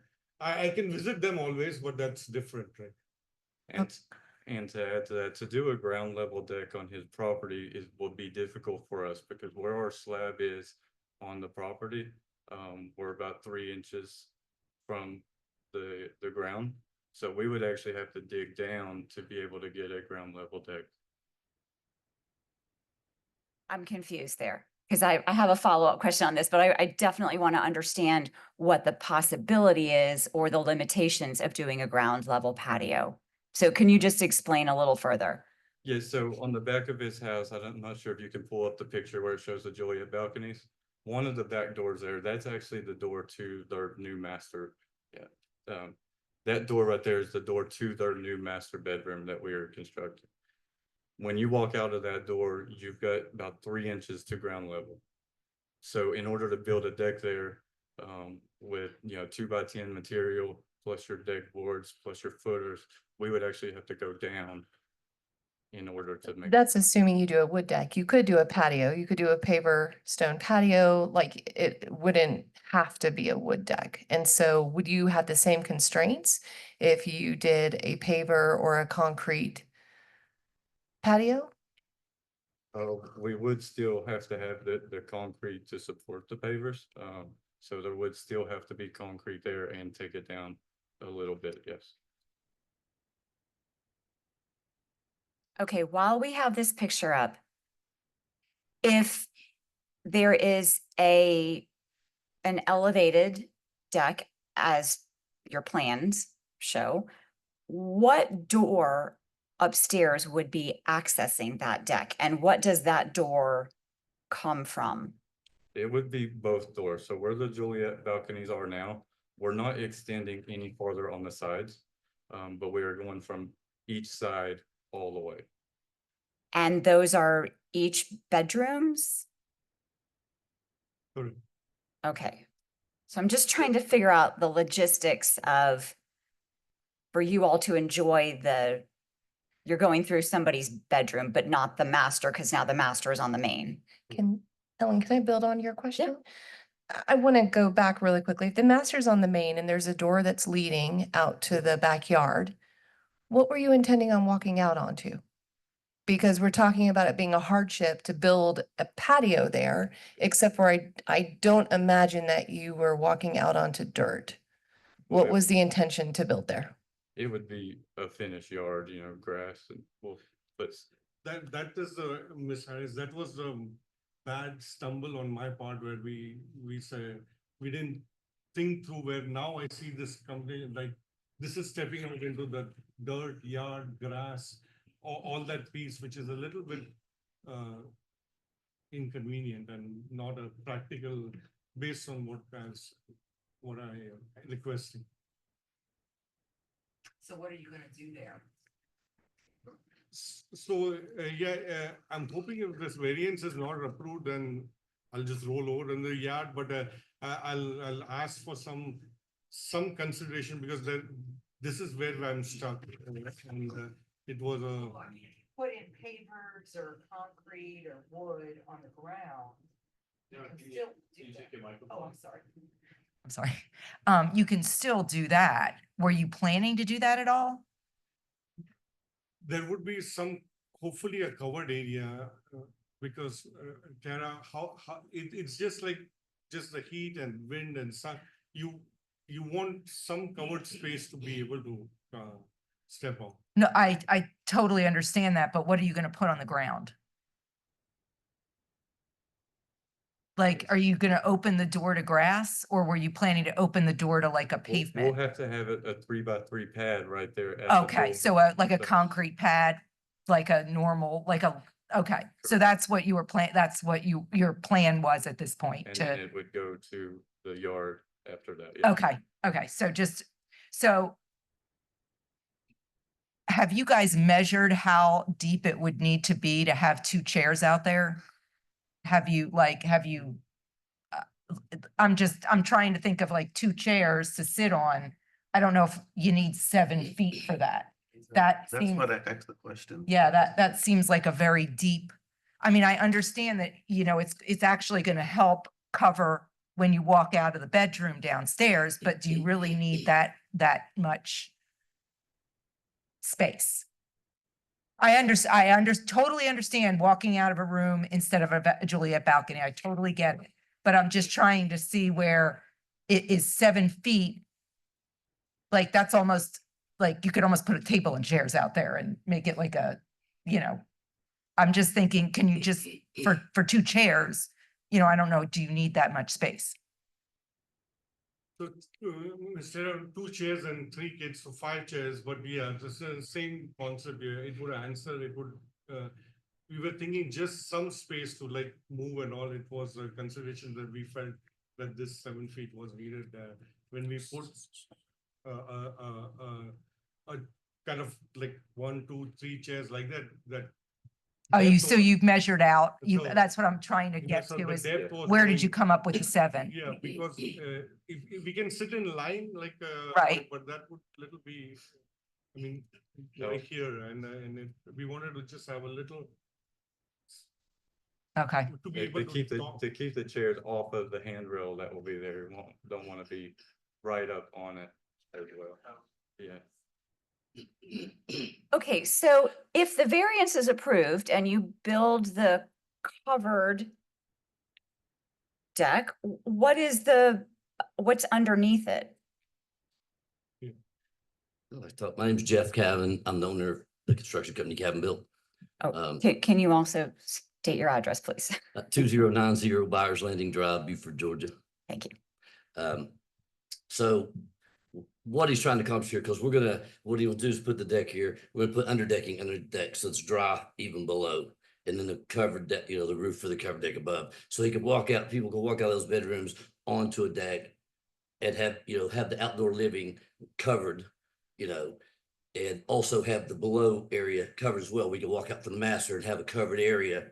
I can visit them always, but that's different, right?" And to add to that, to do a ground level deck on his property would be difficult for us because where our slab is on the property, we're about 3 inches from the ground. So we would actually have to dig down to be able to get a ground level deck. I'm confused there because I have a follow-up question on this, but I definitely want to understand what the possibility is or the limitations of doing a ground level patio. So can you just explain a little further? Yeah, so on the back of his house, I'm not sure if you can pull up the picture where it shows the Juliet balconies. One of the back doors there, that's actually the door to their new master. Yeah. That door right there is the door to their new master bedroom that we are constructing. When you walk out of that door, you've got about 3 inches to ground level. So in order to build a deck there, with, 2x10 material, plus your deck boards, plus your footers, we would actually have to go down in order to make. That's assuming you do a wood deck. You could do a patio, you could do a paver stone patio, like it wouldn't have to be a wood deck. And so would you have the same constraints if you did a paver or a concrete patio? We would still have to have the concrete to support the pavers. So there would still have to be concrete there and take it down a little bit, yes. Okay, while we have this picture up, if there is an elevated deck as your plans show, what door upstairs would be accessing that deck and what does that door come from? It would be both doors. So where the Juliet balconies are now, we're not extending any farther on the sides, but we are going from each side all the way. And those are each bedrooms? Correct. Okay. So I'm just trying to figure out the logistics of, for you all to enjoy you're going through somebody's bedroom, but not the master, because now the master is on the main. Ellen, can I build on your question? I want to go back really quickly. If the master's on the main and there's a door that's leading out to the backyard, what were you intending on walking out onto? Because we're talking about it being a hardship to build a patio there, except for I don't imagine that you were walking out onto dirt. What was the intention to build there? It would be a finished yard, grass and but That is the Miss Harris. That was the bad stumble on my part where we said we didn't think through. Where now I see this company like this is stepping out into the dirt, yard, grass, all that piece, which is a little bit inconvenient and not a practical based on what I am requesting. So what are you gonna do there? So, I'm hoping if this variance is not approved, then I'll just roll over in the yard, but I'll ask for some consideration because this is where I'm stuck. And it was a, Put in pavers or concrete or wood on the ground. You can still do that. Oh, I'm sorry. I'm sorry. You can still do that. Were you planning to do that at all? there would be hopefully a covered area, because Tara, it's just like just the heat and wind and sun. You want some covered space to be able to step on. No, I totally understand that, but what are you gonna put on the ground? Like, are you gonna open the door to grass or were you planning to open the door to like a We'll pavement? have to have a 3x3 pad right there. at the Okay, full- so like a the- concrete pad, like a normal, okay, so that's what you were that's what your plan was at this point And then to, it would go to the yard after that. yeah. okay, so have you guys measured how deep it would need to be to have two chairs out there? Have you I'm trying to think of like 2 chairs to sit on. I don't know if you need 7 feet for that. That That's seems, what I asked the question. yeah, that seems like a very deep. I mean, I understand that, it's actually gonna help cover when you walk out of the bedroom downstairs, but do you really need that much space? I totally understand walking out of a room instead of a Juliet balcony. I totally get it. But I'm just trying to see where it is 7 feet. Like, that's almost, like, you could almost put a table and chairs out there and make it like I'm just thinking, can you just, for 2 chairs, I don't know, do you need that much space? So instead of 2 chairs and 3 kids, so 5 chairs, but yeah, this is the same concept here. It would answer, we were thinking just some space to like move and all. It was a consideration that we felt that this 7 feet was needed when we put a kind of like 1, 2, 3 chairs like that. Oh, depth so was- you've measured out, So- that's what I'm trying to Yeah, get so to the is, depth was where did you going- come up with the 7? Yeah, because if we can sit in line like Right. but that would little be, I mean, No. like here we wanted to just have a little Okay, to be To able keep to talk. to keep the chairs off of the handrail that will be there. Don't want to be right up on it as well. Yeah. Okay, so if the variance is approved and you build the covered deck, what's underneath it? My name's Jeff Cavan. I'm the owner of the construction company Cavan Built. Oh, can you also state your address, please? 2090 Byers Landing Drive, Beaufort, Georgia. Thank you. So what he's trying to accomplish here, because what he will do is put the deck here. We're gonna put underdecking under the deck so it's dry even below. And then the covered deck, the roof for the covered deck above. So he could people can walk out of those bedrooms onto a deck and have the outdoor living covered, and also have the below area covered as well. We could walk out from the master and have a covered area,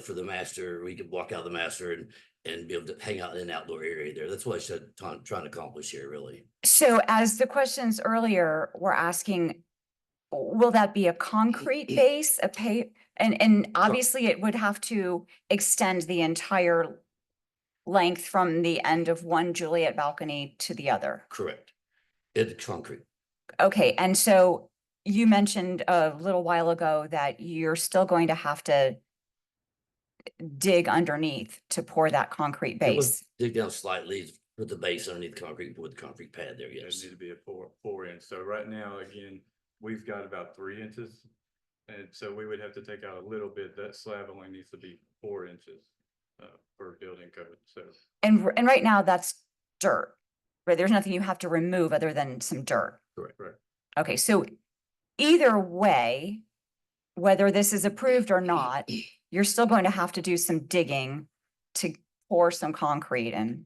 for the master. We could walk out of the master and be able to hang out in an outdoor area there. That's what I said, trying to accomplish here, really. So as the questions earlier were asking, will that be a concrete base, and obviously it would have to extend the entire length from the end of one Juliet balcony to the other. Correct. It's concrete. Okay, and so you mentioned a little while ago that you're still going to have to dig underneath to pour that concrete Yeah, we'll base. dig down slightly, put the base underneath the concrete, put the concrete pad there, It yes. need to be a 4 inch. So right now, again, we've got about 3 inches. And so we would have to take out a little bit. That slab only needs to be 4 inches for building code. So And right now that's dirt, right? There's nothing you have to remove other than some dirt. Correct. Okay, so either way, whether this is approved or not, you're still going to have to do some digging to pour some concrete and,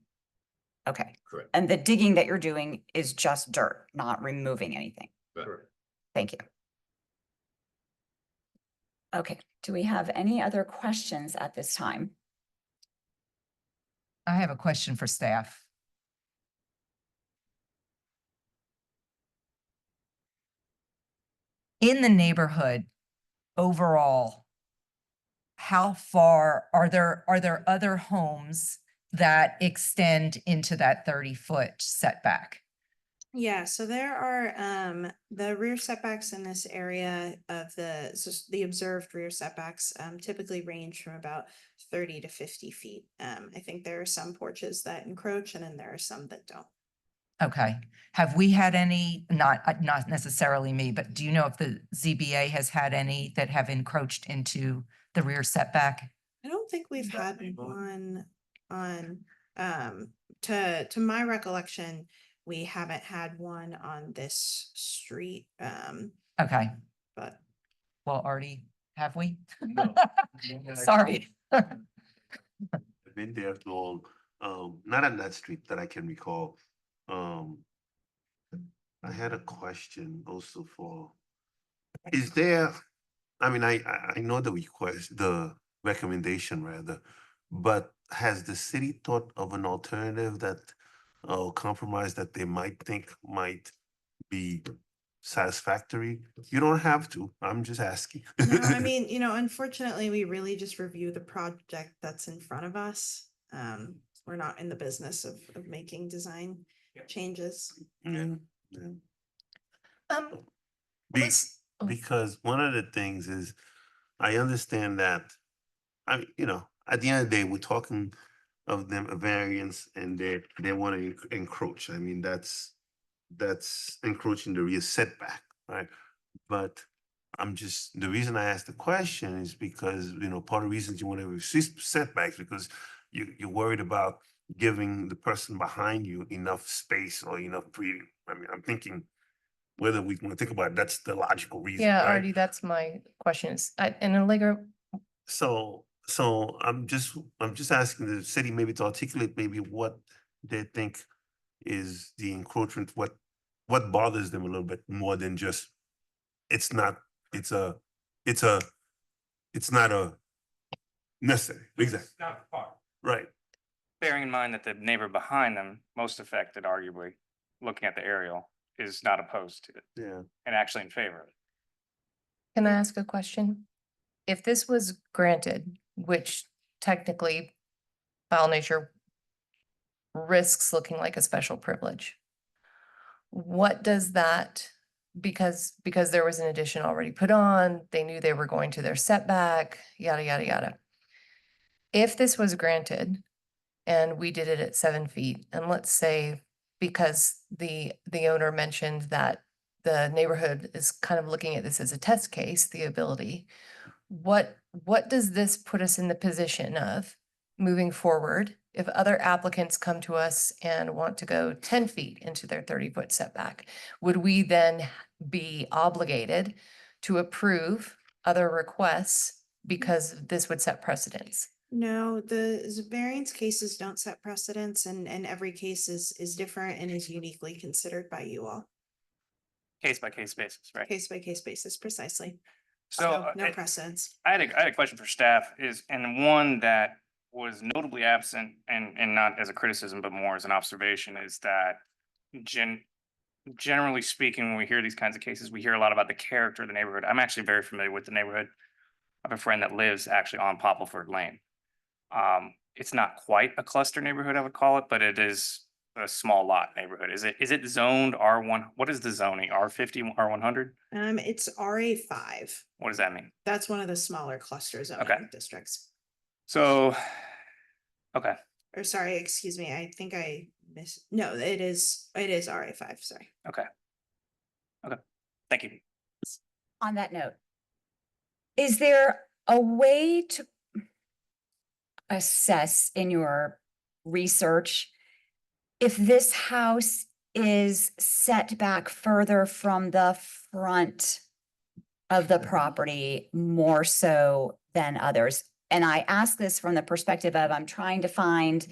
okay. Correct. And the digging that you're doing is just dirt, not removing anything. Correct. Thank you. Okay, do we have any other questions at this time? I have a question for staff. In the neighborhood overall, how far are there other homes that extend into that 30-foot setback? Yeah, so there are the rear setbacks in this area of the observed rear setbacks typically range from about 30 to 50 feet. I think there are some porches that encroach and then there are some that don't. Okay, have we had any, not necessarily me, but do you know if the ZBA has had any that have encroached into the rear setback? I don't think we've had one on to my recollection, we haven't had one on this street. Okay, But well, Artie, have we? No. Sorry. I've been there long, not on that street that I can recall. I had a question also is there, I mean, I know the recommendation rather, but has the city thought of an alternative that, compromise that they might think might be satisfactory? You don't have to, I'm just asking. No, I mean, unfortunately, we really just review the project that's in front of us. We're not in the business of making design changes. Yeah, yeah. Let's- oh. Because one of the things is, I understand that, at the end of the day, we're talking of them a variance and they want to encroach. I mean, that's encroaching the rear setback, right? But the reason I asked the question is because, part of the reasons you want to resist setbacks, because you're worried about giving the person behind you enough space or enough breathing. I mean, I'm thinking, whether we want to think about it, that's the logical reason, Yeah, right? Artie, that's my question is, and Allegra, So I'm just asking the city maybe to articulate maybe what they think is the encroachment, what bothers them a little bit more than just, it's not a necessary, exactly, Not far. right. Bearing in mind that the neighbor behind them, most affected arguably, looking at the aerial, is not opposed to it Yeah. and actually in favor of it. can I ask a question? If this was granted, which technically by all nature risks looking like a special privilege, what does that, because there was an addition already put on, they knew they were going to their setback, yada, yada, yada. If this was granted and we did it at 7 feet, and let's say because the owner mentioned that the neighborhood is kind of looking at this as a test case, the ability, what does this put us in the position of moving forward if other applicants come to us and want to go 10 feet into their 30-foot setback? Would we then be obligated to approve other requests because this would set precedents? No, the variance cases don't set precedents, and every case is different and is uniquely considered by you all. Case by case basis, right? Case by case basis, precisely. So No precedents. I had a question for staff and one that was notably absent and not as a criticism, but more as an observation, is that generally speaking, when we hear these kinds of cases, we hear a lot about the character of the neighborhood. I'm actually very familiar with the neighborhood. I have a friend that lives actually on Poppleford Lane. It's not quite a cluster neighborhood, I would call it, but it is a small lot neighborhood. Is it zoned R1? What is the zoning? R50, R100? It's RA5. What does that mean? That's one of the smaller cluster zoning Okay. districts. So, okay. Or sorry, excuse me, I think I missed. No, it is RA5, sorry. Okay. Thank you. On that note, is there a way to assess in your research if this house is set back further from the front of the property more so than others? And I ask this from the perspective of I'm trying to find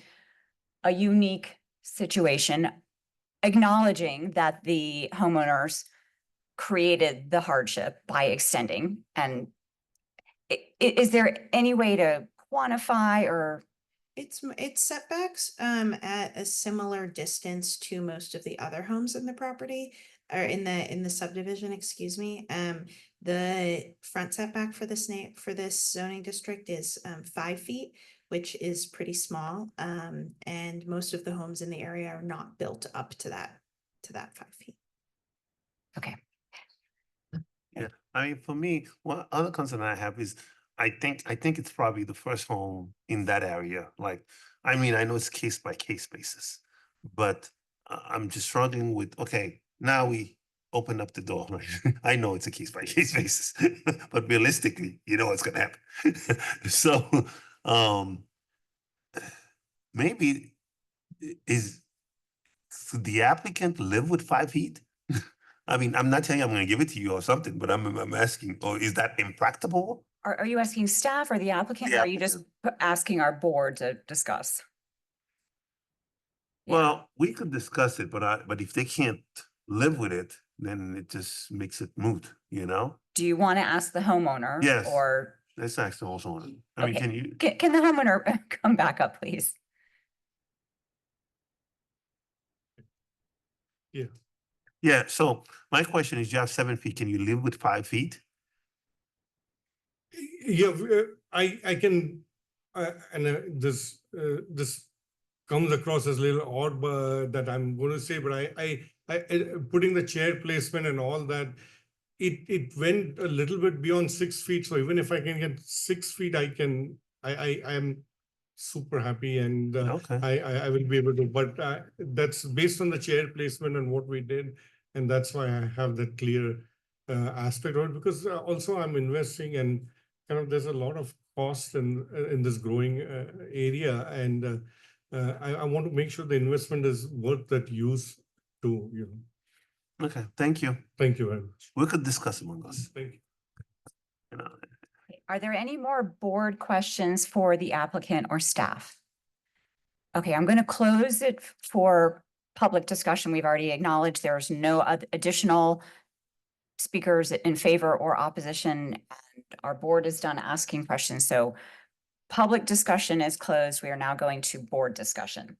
a unique situation, acknowledging that the homeowners created the hardship by extending. And is there any way to quantify or? It's setbacks at a similar distance to most of the other homes in the property or in the subdivision, excuse me. The front setback for this zoning district is 5 feet, which is pretty small. And most of the homes in the area are not built up to that 5 feet. Okay. Yeah, I mean, for me, one other concern I have is, I think it's probably the first home in that area. Like, I mean, I know it's case by case basis, but I'm just struggling with, okay, now we open up the door. I know it's a case by case basis, but realistically, you know what's gonna happen. So, maybe should the applicant live with 5 feet? I mean, I'm not telling you I'm gonna give it to you or something, but I'm asking, or is that impracticable? Are you asking staff or the applicant, or The are you just asking our board to discuss? Yeah. Well, we could discuss it, but if they can't live with it, then it just makes it moot, you know? Do you want to ask the homeowner? Yes. Or, let's ask the homeowner. I mean, Okay. can you, Can the homeowner come back up, please? yeah, so my question is, you have 7 feet, can you live with 5 feet? Yeah, I can, and this comes across as a little odd, but that I'm going to say, but putting the chair placement and all that, it went a little bit beyond 6 feet. So even if I can get 6 feet, I am super happy, and Okay. I will be able to, but that's based on the chair placement and what we did. And that's why I have that clear aspect of it, because also I'm investing, and kind of there's a lot of cost in this growing area. And I want to make sure the investment is worth that use to, you know. Okay, thank you. Thank you very much. We could discuss among us. Thank you. You know. Are there any more board questions for the applicant or staff? Okay, I'm going to close it for public discussion. We've already acknowledged there's no additional speakers in favor or opposition, and our board is done asking questions. So public discussion is closed. We are now going to board discussion.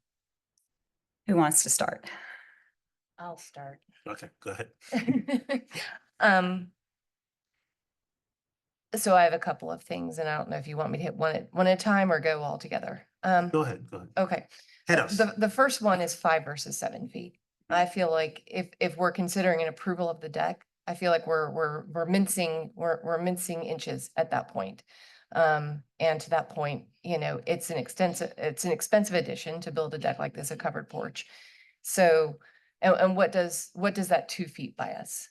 Who wants to start? I'll start. Okay, go ahead. So I have a couple of things, and I don't know if you want me to hit one at a time or go all together. Go ahead, go ahead. Okay. Hit us. The first one is 5 versus 7 feet. I feel like if we're considering an approval of the deck, I feel like we're mincing inches at that point. And to that point, you know, it's an expensive addition to build a deck like this, a covered porch. So, and what does that 2 feet buy us?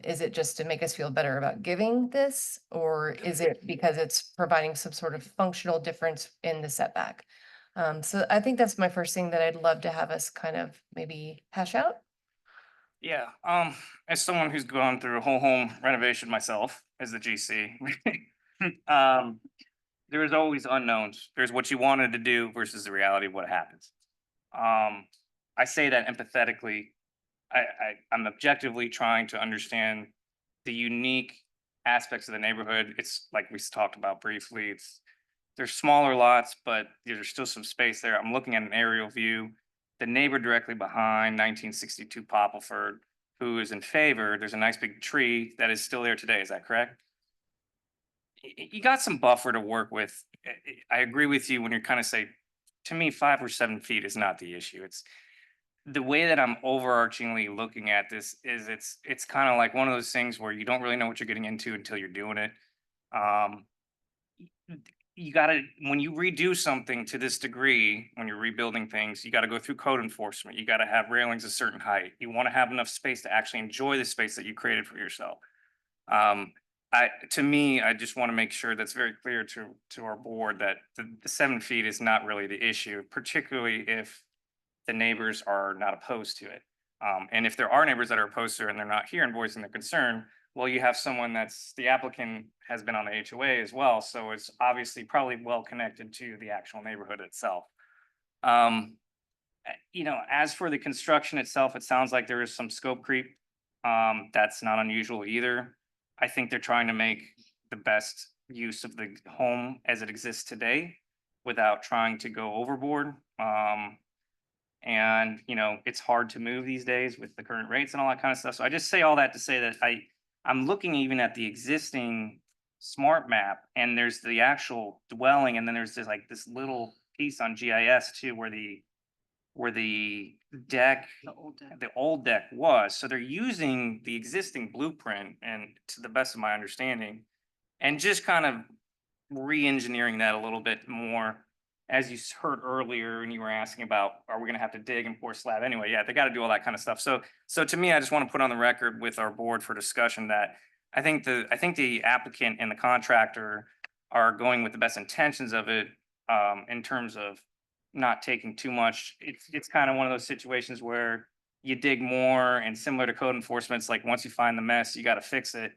Is it just to make us feel better about giving this, or is it because it's providing some sort of functional difference in the setback? So I think that's my first thing that I'd love to have us kind of maybe hash out. Yeah, as someone who's gone through a whole home renovation myself as the GC, there is always unknowns. There's what you wanted to do versus the reality of what happens. I say that empathetically. I'm objectively trying to understand the unique aspects of the neighborhood. It's like we talked about briefly. There's smaller lots, but there's still some space there. I'm looking at an aerial view. The neighbor directly behind 1962 Poppleford, who is in favor, there's a nice big tree that is still there today. Is that correct? You got some buffer to work with. I agree with you when you're kind of say, to me, 5 or 7 feet is not the issue. It's the way that I'm overarchingly looking at this is it's kind of like one of those things where you don't really know what you're getting into until you're doing it. You gotta, when you redo something to this degree, when you're rebuilding things, you gotta go through code enforcement. You gotta have railings a certain height. You want to have enough space to actually enjoy the space that you created for yourself. To me, I just want to make sure that's very clear to our board that the 7 feet is not really the issue, particularly if the neighbors are not opposed to it. And if there are neighbors that are opposed to it and they're not here and voicing their concern, well, you have someone that's, the applicant has been on the HOA as well, so it's obviously probably well connected to the actual neighborhood itself. You know, as for the construction itself, it sounds like there is some scope creep. That's not unusual either. I think they're trying to make the best use of the home as it exists today without trying to go overboard. And, you know, it's hard to move these days with the current rates and all that kind of stuff. So I just say all that to say that I'm looking even at the existing smart map, and there's the actual dwelling, and then there's just like this little piece on GIS too, where the deck, the old deck was. So they're using the existing blueprint, and to the best of my understanding, and just kind of re-engineering that a little bit more. As you heard earlier, and you were asking about, are we gonna have to dig and pour slab anyway? Yeah, they gotta do all that kind of stuff. So to me, I just want to put on the record with our board for discussion that I think the applicant and the contractor are going with the best intentions of it, in terms of not taking too much. It's kind of one of those situations where you dig more, and similar to code enforcement, it's like once you find the mess, you got to fix it.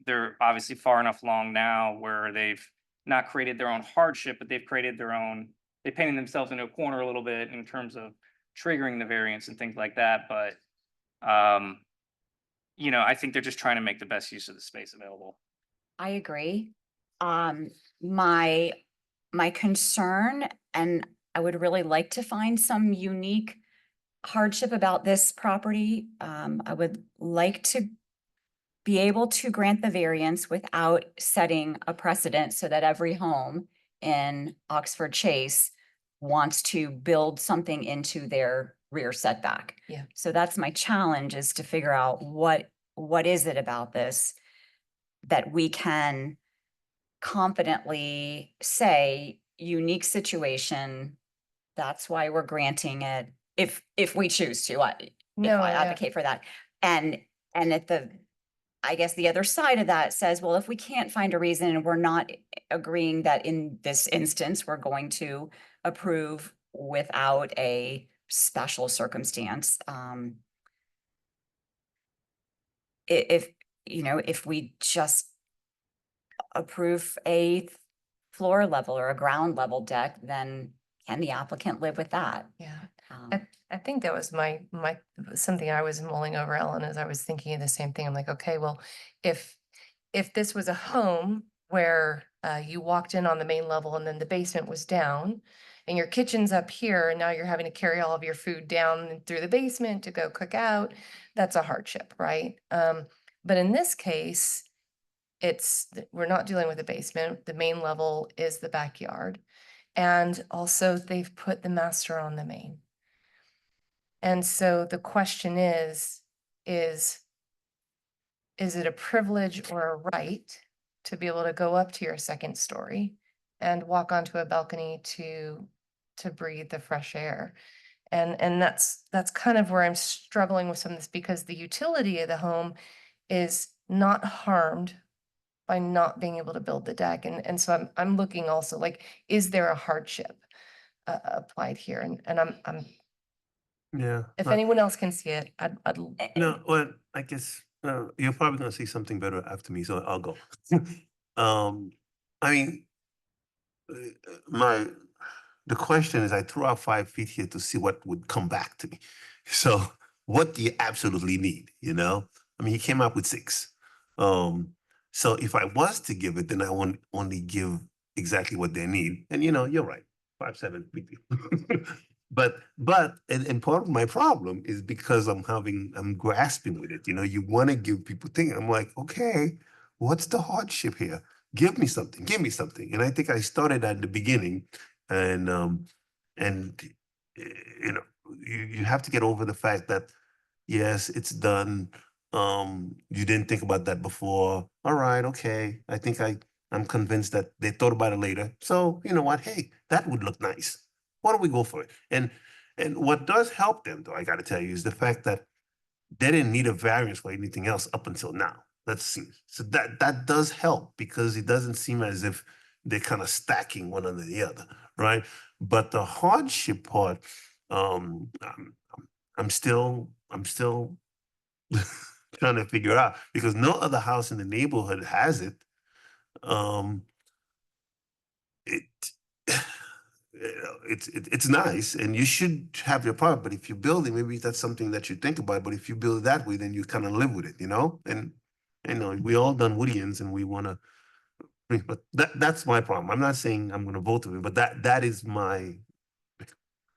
They're obviously far enough along now where they've not created their own hardship, but they've created their own, they painted themselves into a corner a little bit in terms of triggering the variance and things like that. But, you know, I think they're just trying to make the best use of the space available. I agree. My concern, and I would really like to find some unique hardship about this property. I would like to be able to grant the variance without setting a precedent so that every home in Oxford Chase wants to build something into their rear setback. Yeah. So that's my challenge, is to figure out what is it about this that we can confidently say, unique situation, that's why we're granting it, if we choose to, if No, I yeah. advocate for that. And at the, I guess the other side of that says, well, if we can't find a reason and we're not agreeing that in this instance, we're going to approve without a special circumstance, if, you know, if we just approve a floor level or a ground level deck, then can the applicant live with that? Yeah. Um, I think that was my something I was mulling over, Ellen, as I was thinking of the same thing. I'm like, okay, well, if this was a home where you walked in on the main level and then the basement was down and your kitchen's up here and now you're having to carry all of your food down through the basement to go cook out, that's a hardship, right? But in this case, we're not dealing with a basement. The main level is the backyard. And also they've put the master on the main. And so the question is it a privilege or a right to be able to go up to your second story and walk onto a balcony to breathe the fresh air? And that's kind of where I'm struggling with some of this, because the utility of the home is not harmed by not being able to build the deck. And so I'm looking also, like, is there a hardship applied here? And I'm Yeah. if anyone else can see it, I'd No, well, I guess you're probably gonna say something better after me, so I'll go. I mean, my the question is, I threw out 5 feet here to see what would come back to me. So, what do you absolutely need? You know, I mean, he came up with 6. So if I was to give it, then I won't only give exactly what they need. And you know, you're right, 5, 7, big deal. And part of my problem is because I'm grasping with it. You know, you want to give people things. I'm like, okay, what's the hardship here? Give me something, give me something. And I think I started at the beginning, and you know, you have to get over the fact that yes, it's done. You didn't think about that before. All right, okay. I'm convinced that they thought about it later. So you know what? Hey, that would look nice. Why don't we go for it? And what does help them, though, I got to tell you, is the fact that they didn't need a variance for anything else up until now. So that does help, because it doesn't seem as if they're kind of stacking one under the other, right? But the hardship part, um, I'm, I'm still trying to figure out, because no other house in the neighborhood has it. It you know, it's nice, and you should have your part. But if you're building, maybe that's something that you think about. But if you build it that way, then you kind of live with it, you know. And you know, we all Dunwoodians, and we want to. But that's my problem. I'm not saying I'm going to vote with it, but that is my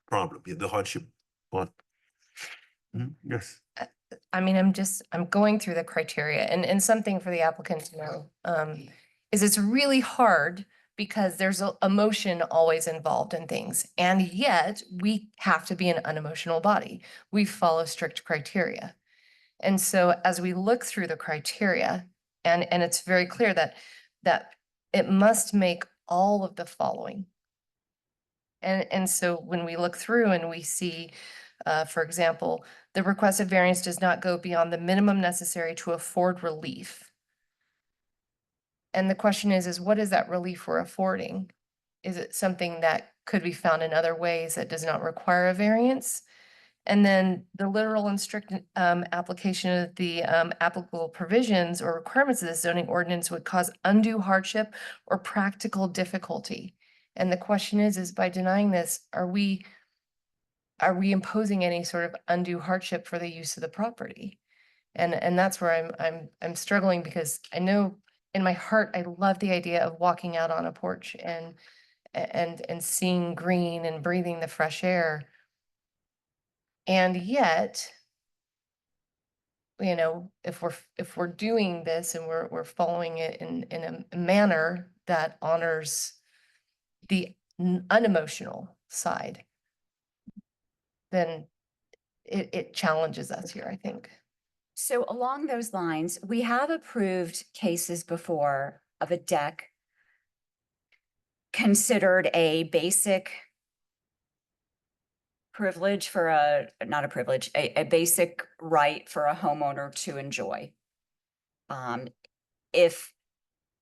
problem. Yeah, the hardship part. Yes. I mean, I'm going through the criteria, and something for the applicant to know, is it's really hard because there's a emotion always involved in things. And yet we have to be an unemotional body. We follow strict criteria. And so as we look through the criteria, and it's very clear that it must make all of the following. And so when we look through and we see, for example, the requested variance does not go beyond the minimum necessary to afford relief. And the question is what is that relief we're affording? Is it something that could be found in other ways that does not require a variance? And then the literal and strict application of the applicable provisions or requirements of the zoning ordinance would cause undue hardship or practical difficulty. And the question is by denying this, are we imposing any sort of undue hardship for the use of the property? And that's where I'm struggling, because I know in my heart, I love the idea of walking out on a porch and seeing green and breathing the fresh air. And yet, you know, if we're doing this and we're following it in a manner that honors the unemotional side, then it challenges us here, I think. So along those lines, we have approved cases before of a deck considered a basic privilege for not a privilege, a basic right for a homeowner to enjoy. If,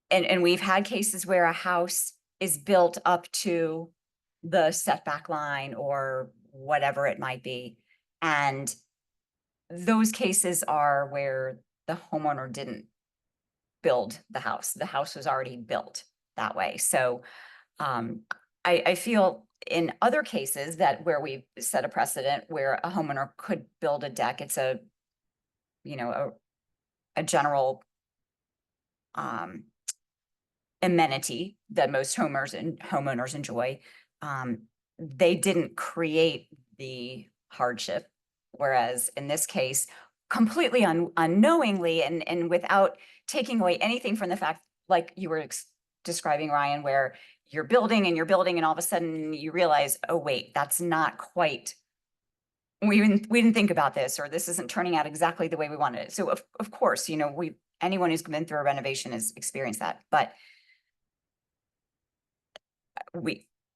and we've had cases where a house is built up to the setback line or whatever it might be. And those cases are where the homeowner didn't build the house. The house was already built that way. So I feel in other cases that where we set a precedent where a homeowner could build a deck, it's a, you know, a general amenity that most homeowners enjoy. They didn't create the hardship. Whereas in this case, completely unknowingly and without taking away anything from the fact, like you were describing, Ryan, where you're building and all of a sudden you realize, oh, wait, that's not quite, we didn't think about this, or this isn't turning out exactly the way we wanted it. So of course, you know, anyone who's been through a renovation has experienced that. But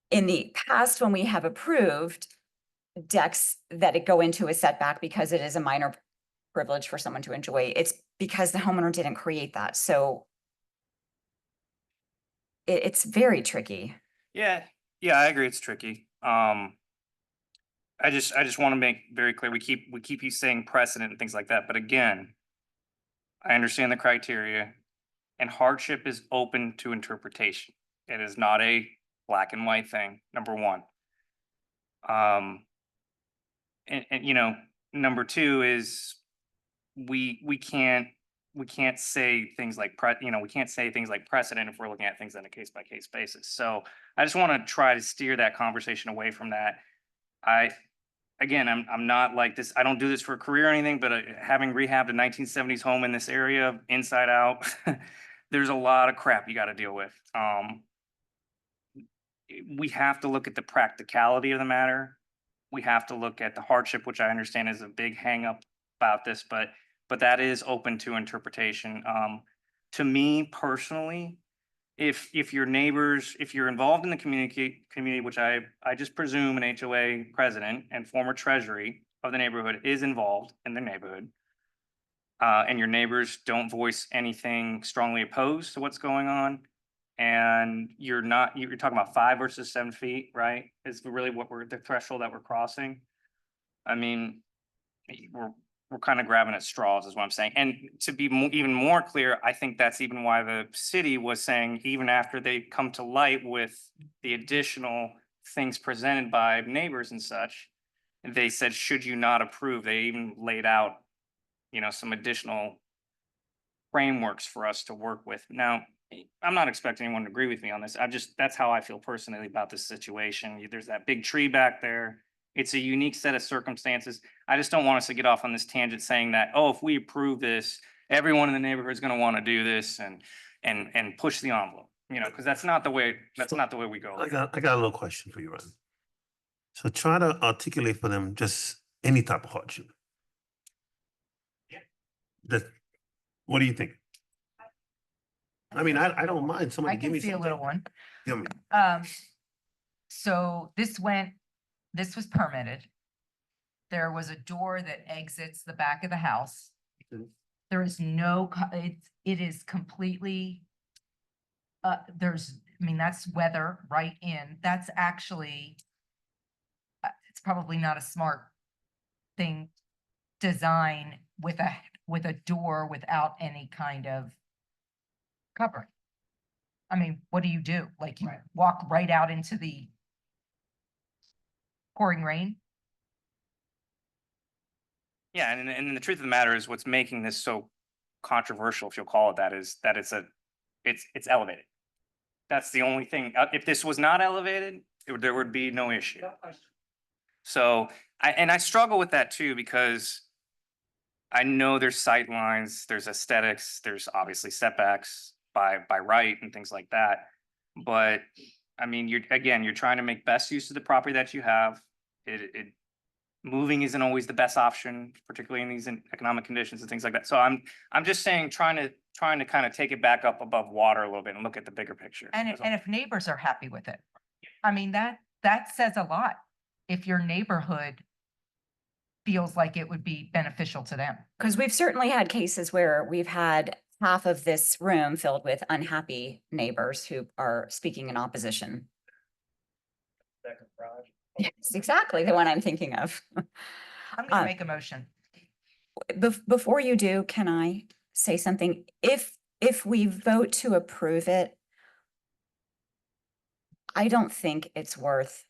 in the past, when we have approved decks that go into a setback because it is a minor privilege for someone to enjoy, it's because the homeowner didn't create that. So it's very tricky. Yeah, I agree. It's tricky. I just want to make very clear. We keep you saying precedent and things like that, but again, I understand the criteria, and hardship is open to interpretation. It is not a black and white thing. Number one. And you know, number two is we can't say things like we can't say things like precedent if we're looking at things on a case by case basis. So I just want to try to steer that conversation away from that. I'm not like this. I don't do this for a career or anything, but having rehabbed a 1970s home in this area inside out, there's a lot of crap you got to deal with. We have to look at the practicality of the matter. We have to look at the hardship, which I understand is a big hang up about this, but that is open to interpretation. To me personally, if your neighbors, if you're involved in the community, which I just presume an HOA president and former treasury of the neighborhood is involved in the neighborhood, and your neighbors don't voice anything strongly opposed to what's going on, and you're talking about 5 versus 7 feet, right? Is really what the threshold that we're crossing. I mean, we're kind of grabbing at straws is what I'm saying. And to be even more clear, I think that's even why the city was saying, even after they come to light with the additional things presented by neighbors and such, they said, should you not approve, they even laid out, you know, some additional frameworks for us to work with. Now, I'm not expecting anyone to agree with me on this. That's how I feel personally about this situation. There's that big tree back there. It's a unique set of circumstances. I just don't want us to get off on this tangent saying that, oh, if we approve this, everyone in the neighborhood is going to want to do this and push the envelope, you know, because that's not the way we go. I got a little question for you, Ryan. So try to articulate for them just any type of hardship. What do you think? I mean, I don't mind somebody I give me can see a something. little one. Give me. So this was permitted. There was a door that exits the back of the house. Mhm. There is it is completely, I mean, that's weather right in. That's actually, it's probably not a smart thing, design with a door without any kind of covering. I mean, what do you do? Like you walk right out into the pouring rain? Yeah, and the truth of the matter is what's making this so controversial, if you'll call it that, is that it's a it's elevated. That's the only thing. If this was not elevated, there would be no issue. So I struggle with that too, because I know there's sight lines, there's aesthetics, there's obviously setbacks by right and things like that. But I mean, you're trying to make best use of the property that you have. Moving isn't always the best option, particularly in these economic conditions and things like that. So I'm just saying, trying to kind of take it back up above water a little bit and look at the bigger picture. And That's all. if neighbors are happy with it, I mean, that says a lot. If your neighborhood feels like it would be beneficial to them. Because we've certainly had cases where we've had half of this room filled with unhappy neighbors who are speaking in opposition. Yes, exactly the one I'm thinking of. I'm gonna make a motion. Before you do, can I say something? If we vote to approve it, I don't think it's worth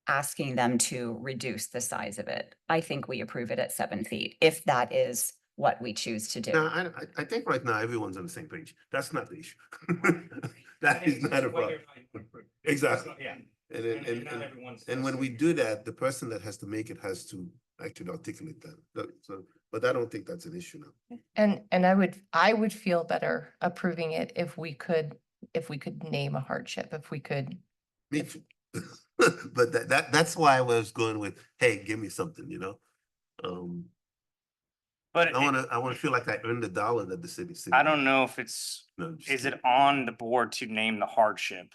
asking them to reduce the size of it. I think we approve it at 7 feet, if that is what we choose to do. No, I think right now everyone's on the same page. That's not the issue. That is not a problem. Exactly. Yeah. And when we do that, the person that has to make it has to actually articulate that. So, but I don't think that's an issue now. And I would feel better approving it if we could name a hardship, if we could. Me too. But that's why I was going with, hey, give me something, you know? But I wanna feel like I earned the dollar that the city. I don't know if it's, No, I'm just is it kidding. on the board to name the hardship?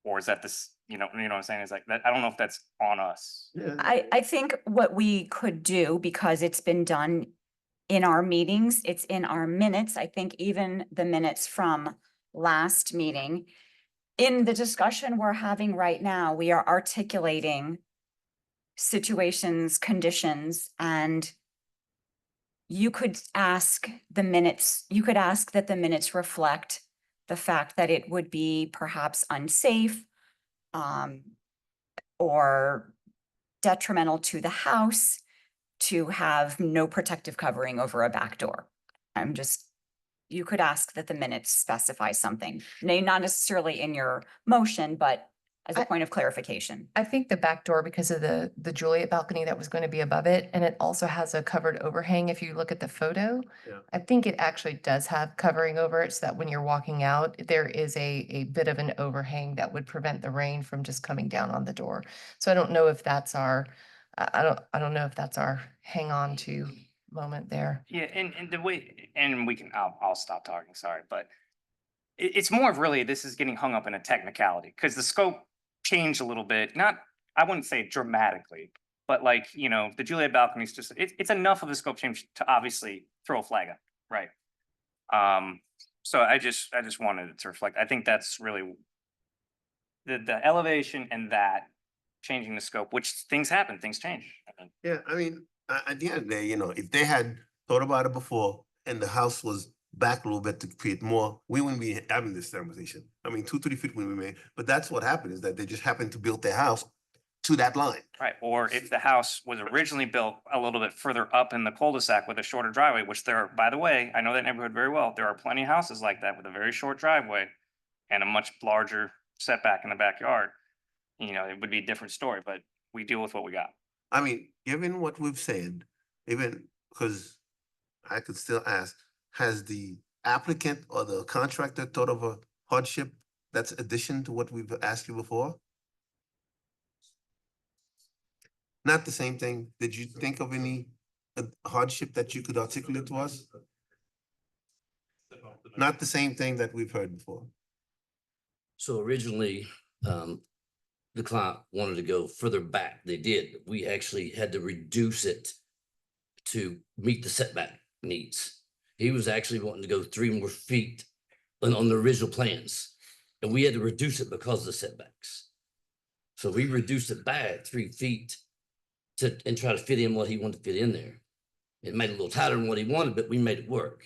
Or is that this, you know what I'm saying? It's like that, I don't know if that's on us. Yeah. I think what we could do, because it's been done in our meetings, it's in our minutes, I think even the minutes from last meeting. In the discussion we're having right now, we are articulating situations, conditions, and you could ask that the minutes reflect the fact that it would be perhaps unsafe, or detrimental to the house to have no protective covering over a back door. You could ask that the minutes specify something, not necessarily in your motion, but as a point of clarification. I think the back door, because of the Juliet balcony that was going to be above it, and it also has a covered overhang. If you look at the photo, Yeah. I think it actually does have covering over it so that when you're walking out, there is a bit of an overhang that would prevent the rain from just coming down on the door. So I don't know if that's our, I don't know if that's our hang on to moment there. Yeah, and the way, and I'll stop talking, sorry, but it's more of really, this is getting hung up in a technicality, because the scope changed a little bit, I wouldn't say dramatically, but like, you know, the Juliet balcony is just, it's enough of a scope change to obviously throw a flag up, right? So I just wanted it to reflect, I think that's really the elevation and that changing the scope, which things happen, things change. Yeah, I mean, at the end of the day, you know, if they had thought about it before and the house was back a little bit to create more, we wouldn't be having this conversation. I mean, 2-3 feet when we made, but that's what happened, is that they just happened to build their house to that line. Right, or if the house was originally built a little bit further up in the cul-de-sac with a shorter driveway, which there are, by the way, I know that neighborhood very well. There are plenty of houses like that with a very short driveway and a much larger setback in the backyard. You know, it would be a different story, but we deal with what we got. I mean, given what we've said, even because I could still ask, has the applicant or the contractor thought of a hardship that's addition to what we've asked you before? Not the same thing. Did you think of any hardship that you could articulate to us? Not the same thing that we've heard before. So originally, the client wanted to go further back. They did. We actually had to reduce it to meet the setback needs. He was actually wanting to go 3 more feet on the original plans. And we had to reduce it because of the setbacks. So we reduced it back 3 feet and try to fit in what he wanted to fit in there. It made it a little tighter than what he wanted, but we made it work.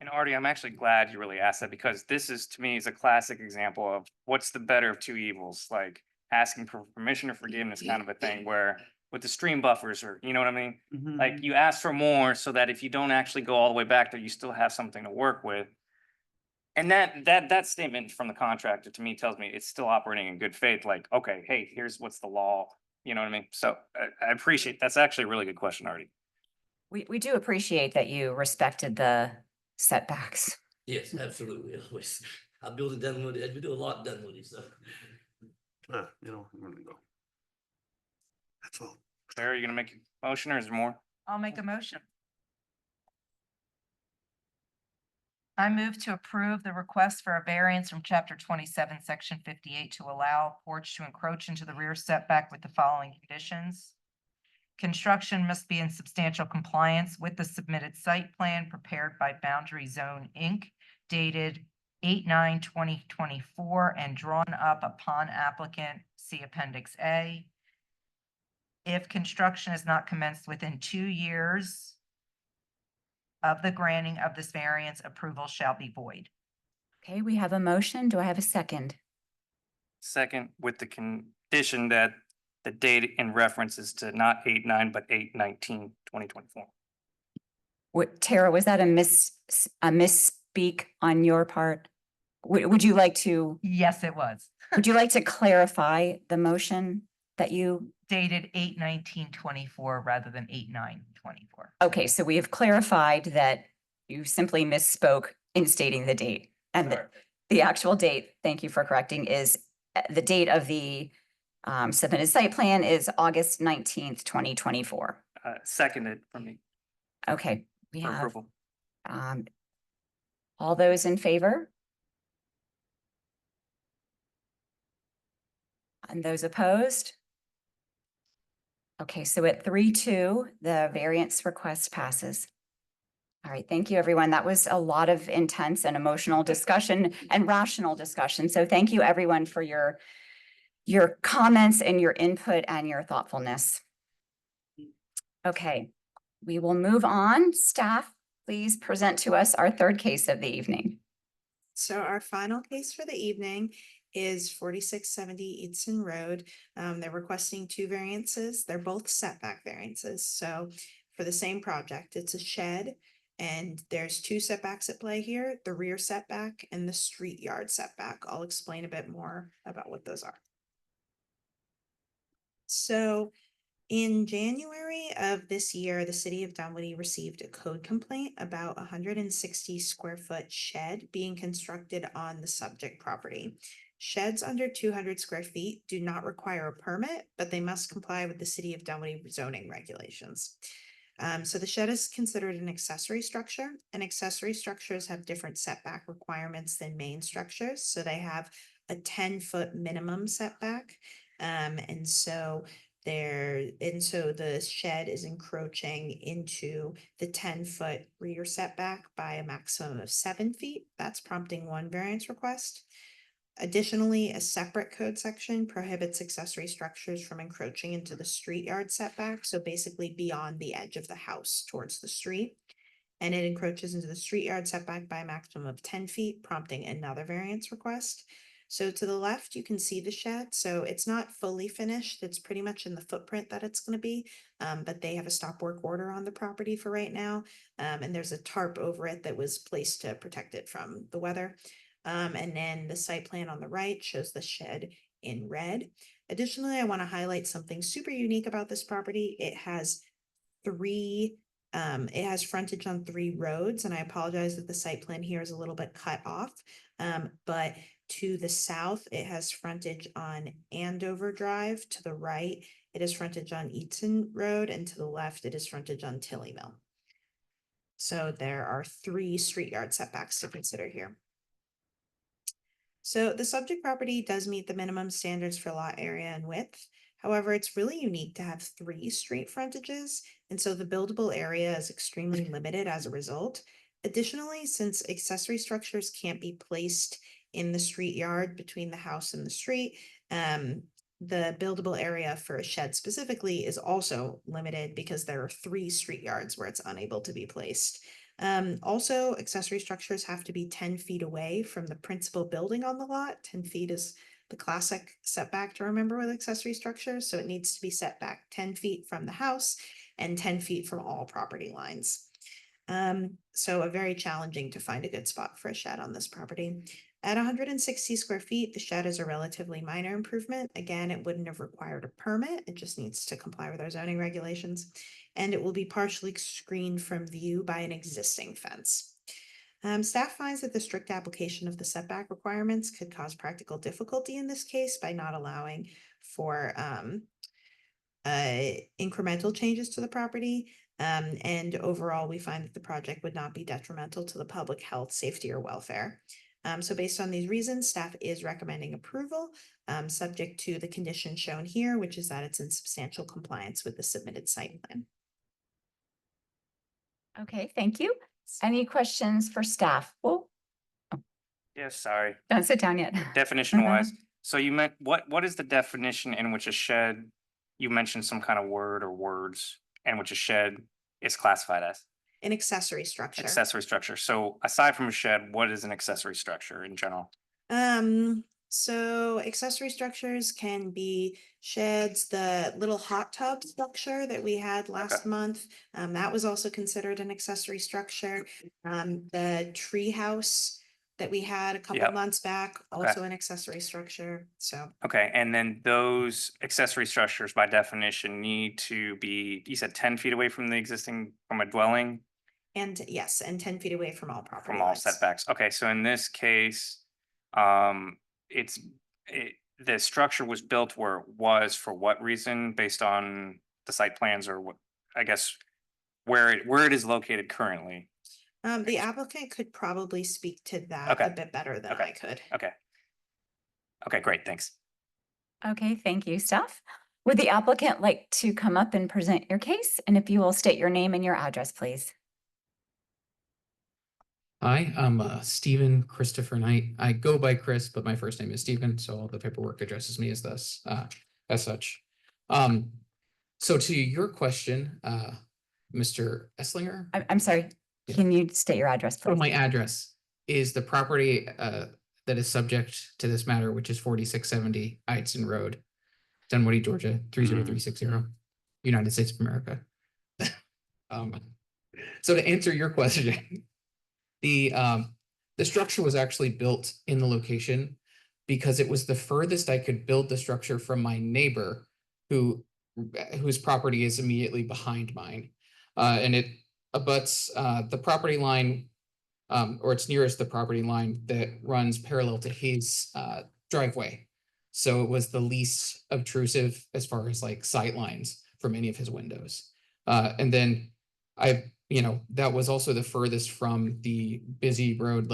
And Artie, I'm actually glad you really asked that, because this is, to me, is a classic example of what's the better of two evils, like asking for permission or forgiveness kind of a thing, where with the stream buffers, or, you know what I mean? Like, you ask for more so that if you don't actually go all the way back there, you still have something to work with. And that statement from the contractor to me tells me it's still operating in good faith, like, okay, hey, here's what's the law, you know what I mean? So I appreciate, that's actually a really good question, Artie. We do appreciate that you respected the setbacks. Yes, absolutely, always. I build in Dunwoody, I do a lot in Dunwoody, so. You know, I'm gonna go. That's all. Sarah, you gonna make a motion or is there more? I'll make a motion. I move to approve the request for a variance from chapter 27, section 58 to allow a porch to encroach into the rear setback with the following conditions. Construction must be in substantial compliance with the submitted site plan prepared by Boundary Zone, Inc., dated 8/9/2024 and drawn up upon applicant, see Appendix A. If construction is not commenced within 2 years of the granting of this variance, approval shall be void. Okay, we have a motion. Do I have a second? Second, with the condition that the date in reference is to not 8/9, but 8/19/2024. What, Tara, was that a misspeak on your part? Would you like to, Yes, it was. would you like to clarify the motion that you? Dated 8/19/24 rather than 8/9/24. Okay, so we have clarified that you simply misspoke in stating the date. And the actual date, thank you for correcting, is the date of the submitted site plan is August 19th, 2024. Seconded from me Okay, we for have approval. all those in favor? And those opposed? Okay, so at 3-2, the variance request passes. All right, thank you, everyone. That was a lot of intense and emotional discussion and rational discussion. So thank you, everyone, for your comments and your input and your thoughtfulness. Okay, we will move on. Staff, please present to us our third case of the evening. So our final case for the evening is 4670 Easton Road. They're requesting 2 variances. They're both setback variances. So for the same project, it's a shed and there's 2 setbacks at play here, the rear setback and the street yard setback. I'll explain a bit more about what those are. So in January of this year, the city of Dunwoody received a code complaint about a 160 square foot shed being constructed on the subject property. Sheds under 200 square feet do not require a permit, but they must comply with the city of Dunwoody zoning regulations. So the shed is considered an accessory structure, and accessory structures have different setback requirements than main structures. So they have a 10-foot minimum setback. And so the shed is encroaching into the 10-foot rear setback by a maximum of 7 feet. That's prompting 1 variance request. Additionally, a separate code section prohibits accessory structures from encroaching into the street yard setback, so basically beyond the edge of the house towards the street. And it encroaches into the street yard setback by a maximum of 10 feet, prompting another variance request. So to the left, you can see the shed. So it's not fully finished. It's pretty much in the footprint that it's going to be, but they have a stop work order on the property for right now. And there's a tarp over it that was placed to protect it from the weather. And then the site plan on the right shows the shed in red. Additionally, I want to highlight something super unique about this property. It has frontage on 3 roads, and I apologize that the site plan here is a little bit cut off. But to the south, it has frontage on Andover Drive. To the right, it is frontage on Eaton Road, and to the left, it is frontage on Tilly Mill. So there are 3 street yard setbacks to consider here. So the subject property does meet the minimum standards for lot area and width. However, it's really unique to have 3 street frontages, and so the buildable area is extremely limited as a result. Additionally, since accessory structures can't be placed in the street yard between the house and the street, the buildable area for a shed specifically is also limited because there are 3 street yards where it's unable to be placed. Also, accessory structures have to be 10 feet away from the principal building on the lot. 10 feet is the classic setback to remember with accessory structures. So it needs to be set back 10 feet from the house and 10 feet from all property lines. So very challenging to find a good spot for a shed on this property. At 160 square feet, the shed is a relatively minor improvement. Again, it wouldn't have required a permit. It just needs to comply with our zoning regulations. And it will be partially screened from view by an existing fence. Staff finds that the strict application of the setback requirements could cause practical difficulty in this case by not allowing for incremental changes to the property. And overall, we find that the project would not be detrimental to the public health, safety, or welfare. So based on these reasons, staff is recommending approval, subject to the conditions shown here, which is that it's in substantial compliance with the submitted site plan. Okay, thank you. Any questions for staff? Well, Yes, sorry. don't sit down yet. Definition wise, so you meant, what is the definition in which a shed, you mentioned some kind of word or words, in which a shed is classified as? An accessory structure. Accessory structure. So aside from a shed, what is an accessory structure in general? So accessory structures can be sheds, the little hot tub structure that we had last month. That was also considered an accessory structure. The tree house that we had a couple Yep. months back, also an accessory structure. So Okay, and then those accessory structures by definition need to be, you said 10 feet away from the existing, from a dwelling? and yes, and 10 feet away from all property From all lines. setbacks. Okay, so in this case, the structure was built where it was for what reason, based on the site plans, or what, I guess, where it is located currently? The applicant could probably speak to that a bit better than I could. Okay. Okay, great, thanks. Okay, thank you, staff. Would the applicant like to come up and present your case? And if you will state your name and your address, please. Hi, I'm Stephen Christopher Knight. I go by Chris, but my first name is Stephen, so all the paperwork addresses me as this, as such. So to your question, Mr. Esslinger? I'm sorry, Yeah. can you state your address, So please? my address is the property that is subject to this matter, which is 4670 Eitzen Road, Dunwoody, Georgia, 30360, United States of America. So to answer your question, the structure was actually built in the location because it was the furthest I could build the structure from my neighbor, whose property is immediately behind mine, and it abuts the property line, or it's nearest the property line that runs parallel to his driveway. So it was the least obtrusive as far as like sight lines from any of his windows, and then that was also the furthest from the busy road,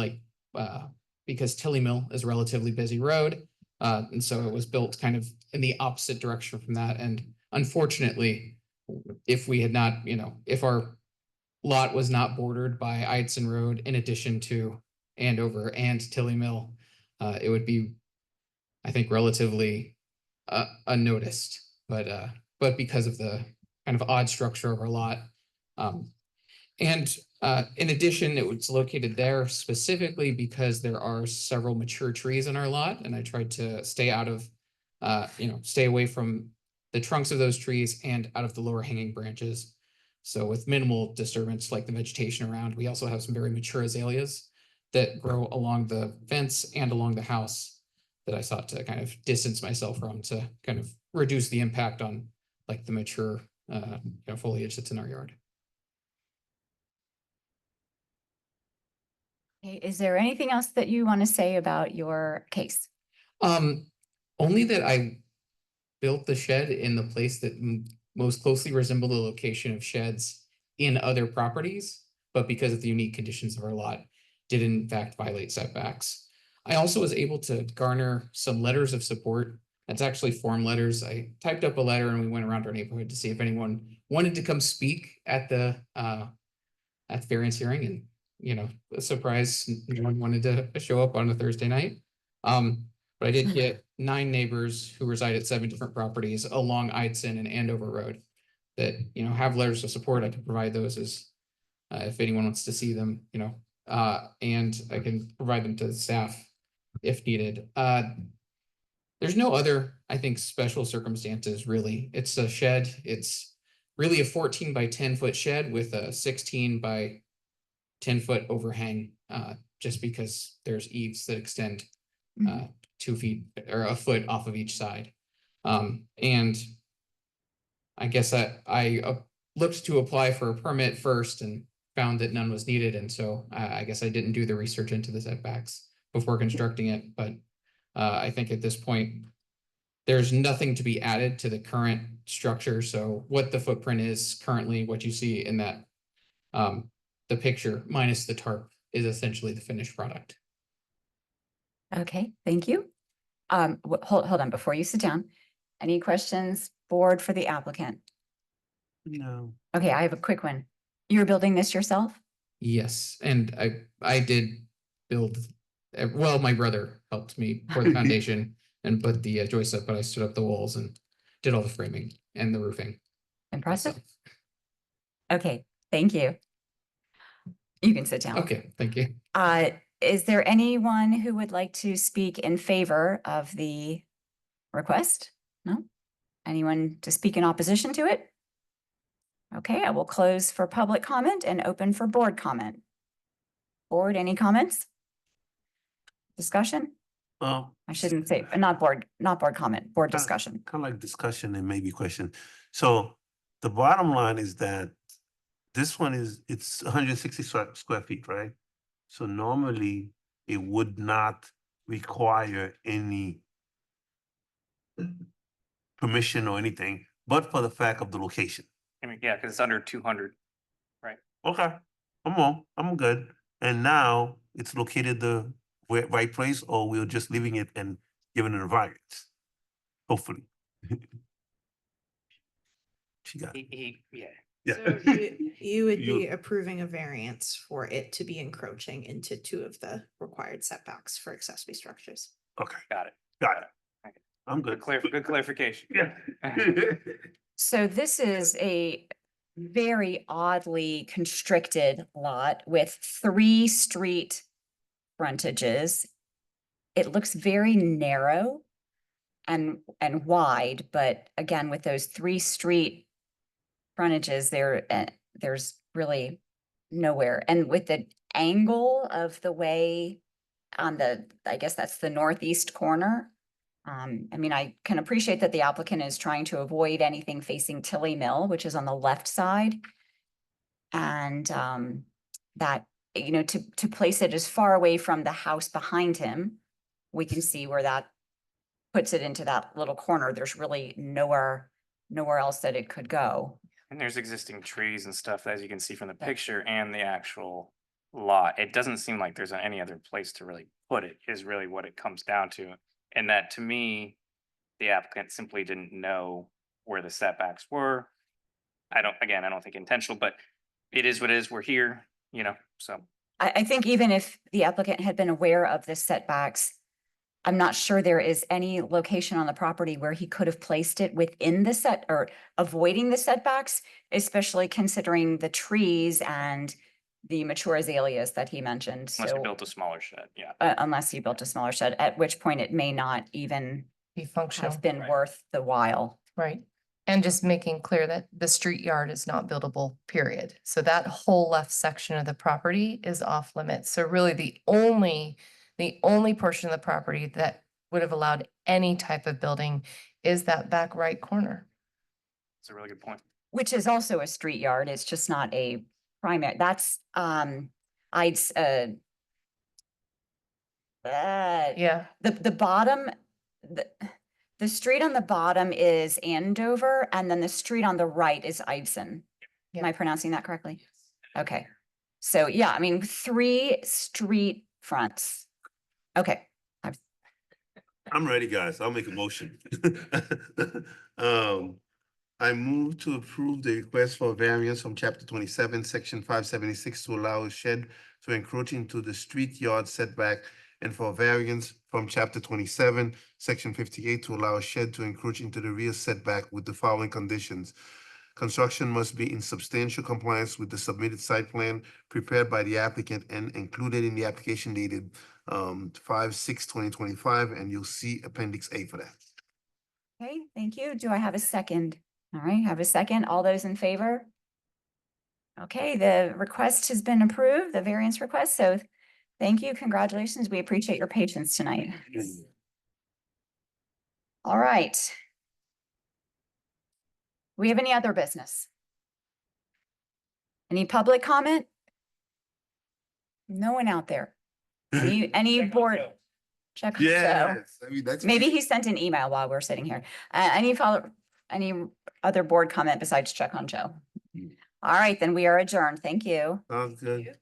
because Tilly Mill is a relatively busy road. And so it was built kind of in the opposite direction from that. And unfortunately, if we had not, if our lot was not bordered by Eitzen Road, in addition to Andover and Tilly Mill, it would be, I think, relatively unnoticed. But because of the kind of odd structure of our lot, and in addition, it was located there specifically because there are several mature trees in our lot, and I tried to stay out of, stay away from the trunks of those trees and out of the lower hanging branches. So with minimal disturbance like the vegetation around, we also have some very mature azaleas that grow along the fence and along the house that I sought to kind of distance myself from to kind of reduce the impact on like the mature foliage that's in our yard. Okay, is there anything else that you want to say about your case? Only that I built the shed in the place that most closely resembled the location of sheds in other properties, but because of the unique conditions of our lot, did in fact violate setbacks. I also was able to garner some letters of support. That's actually form letters. I typed up a letter and we went around our neighborhood to see if anyone wanted to come speak at the variance hearing, and a surprise, no one wanted to show up on a Thursday night. But I did get 9 neighbors who reside at 7 different properties along Eitzen and Andover Road that, have letters of support. I can provide those as if anyone wants to see them, and I can provide them to the staff if needed. There's no other, I think, special circumstances really. It's a shed. It's really a 14 by 10 foot shed with a 16 by 10-foot overhang, just because there's eaves that extend Mhm. 2 feet or a foot off of each side. And I guess I looked to apply for a permit first and found that none was needed, and so I guess I didn't do the research into the setbacks before constructing it, but I think at this point, there's nothing to be added to the current structure, so what the footprint is currently, what you see in that the picture minus the tarp is essentially the finished product. Okay, thank you. Hold on, before you sit down. Any questions, board, for the applicant? No. Okay, I have a quick one. You're building this yourself? Yes, and I did build, well, my brother helped me pour the foundation and put the joists up, but I stood up the walls and did all the framing and the roofing Impressive. myself. Okay, thank you. You can sit down. Okay, thank you. Is there anyone who would like to speak in favor of the request? No? Anyone to speak in opposition to it? Okay, I will close for public comment and open for board comment. Board, any comments? Discussion? I shouldn't say, not board comment, board discussion. Kind of like discussion and maybe question. So the bottom line is that this one it's 160 square feet, right? So normally it would not require any permission or anything, but for the fact of the location. I mean, yeah, because it's under 200. Okay, I'm good. And now it's located the right place, or we're just leaving it and giving it a variance, hopefully. She got it. Yeah. Yeah. So you would You- be approving a variance for it to be encroaching into 2 of the required setbacks for accessory structures. Okay, Got it. got it. Okay. I'm good. Good clarification. Yeah. So this is a very oddly constricted lot with 3 street frontages. It looks very narrow and wide, but again, with those 3 street frontages, there's really nowhere. And with the angle of the way on I guess that's the northeast corner. I mean, I can appreciate that the applicant is trying to avoid anything facing Tilly Mill, which is on the left side. And that, you know, to place it as far away from the house behind him, we can see where that puts it into that little corner. There's really nowhere else that it could go. And there's existing trees and stuff, as you can see from the picture and the actual lot. It doesn't seem like there's any other place to really put it, is really what it comes down to. And that, to me, the applicant simply didn't know where the setbacks were. I don't think intentional, but it is what it is. We're here, so. I think even if the applicant had been aware of the setbacks, I'm not sure there is any location on the property where he could have placed it within the set or avoiding the setbacks, especially considering the trees and the mature azaleas that he mentioned. Unless you So built a smaller shed, yeah. unless you built a smaller shed, at which point it may not even Be functional, have been worth the while. right? And just making clear that the street yard is not buildable, period. So that whole left section of the property is off limits. So really the only portion of the property that would have allowed any type of building is that back right corner. It's a really good point. Which is also a street yard. It's just not a primary. That's Yeah, the bottom, the street on the bottom is Andover, and then the street on the right is Iveson. Am I pronouncing that correctly? Okay. So yeah, I mean, 3 street fronts. Okay. I'm ready, guys. I'll make a motion. I move to approve the request for variance from chapter 27, section 576 to allow a shed to encroach into the street yard setback, and for variance from chapter 27, section 58 to allow a shed to encroach into the rear setback with the following conditions. Construction must be in substantial compliance with the submitted site plan prepared by the applicant and included in the application dated 5/6/2025, and you'll see Appendix A for that. Okay, thank you. Do I have a second? All right, have a second. All those in favor? Okay, the request has been approved, the variance request, so thank you, congratulations. We appreciate your patience tonight. All right. We have any other business? Any public comment? No one out there. Any board? Check. on Joe. Yes, I mean, that's. Maybe he sent an email while we're sitting here. Any other board comment besides check on Joe? All right, then we are adjourned. Thank you. Sounds good.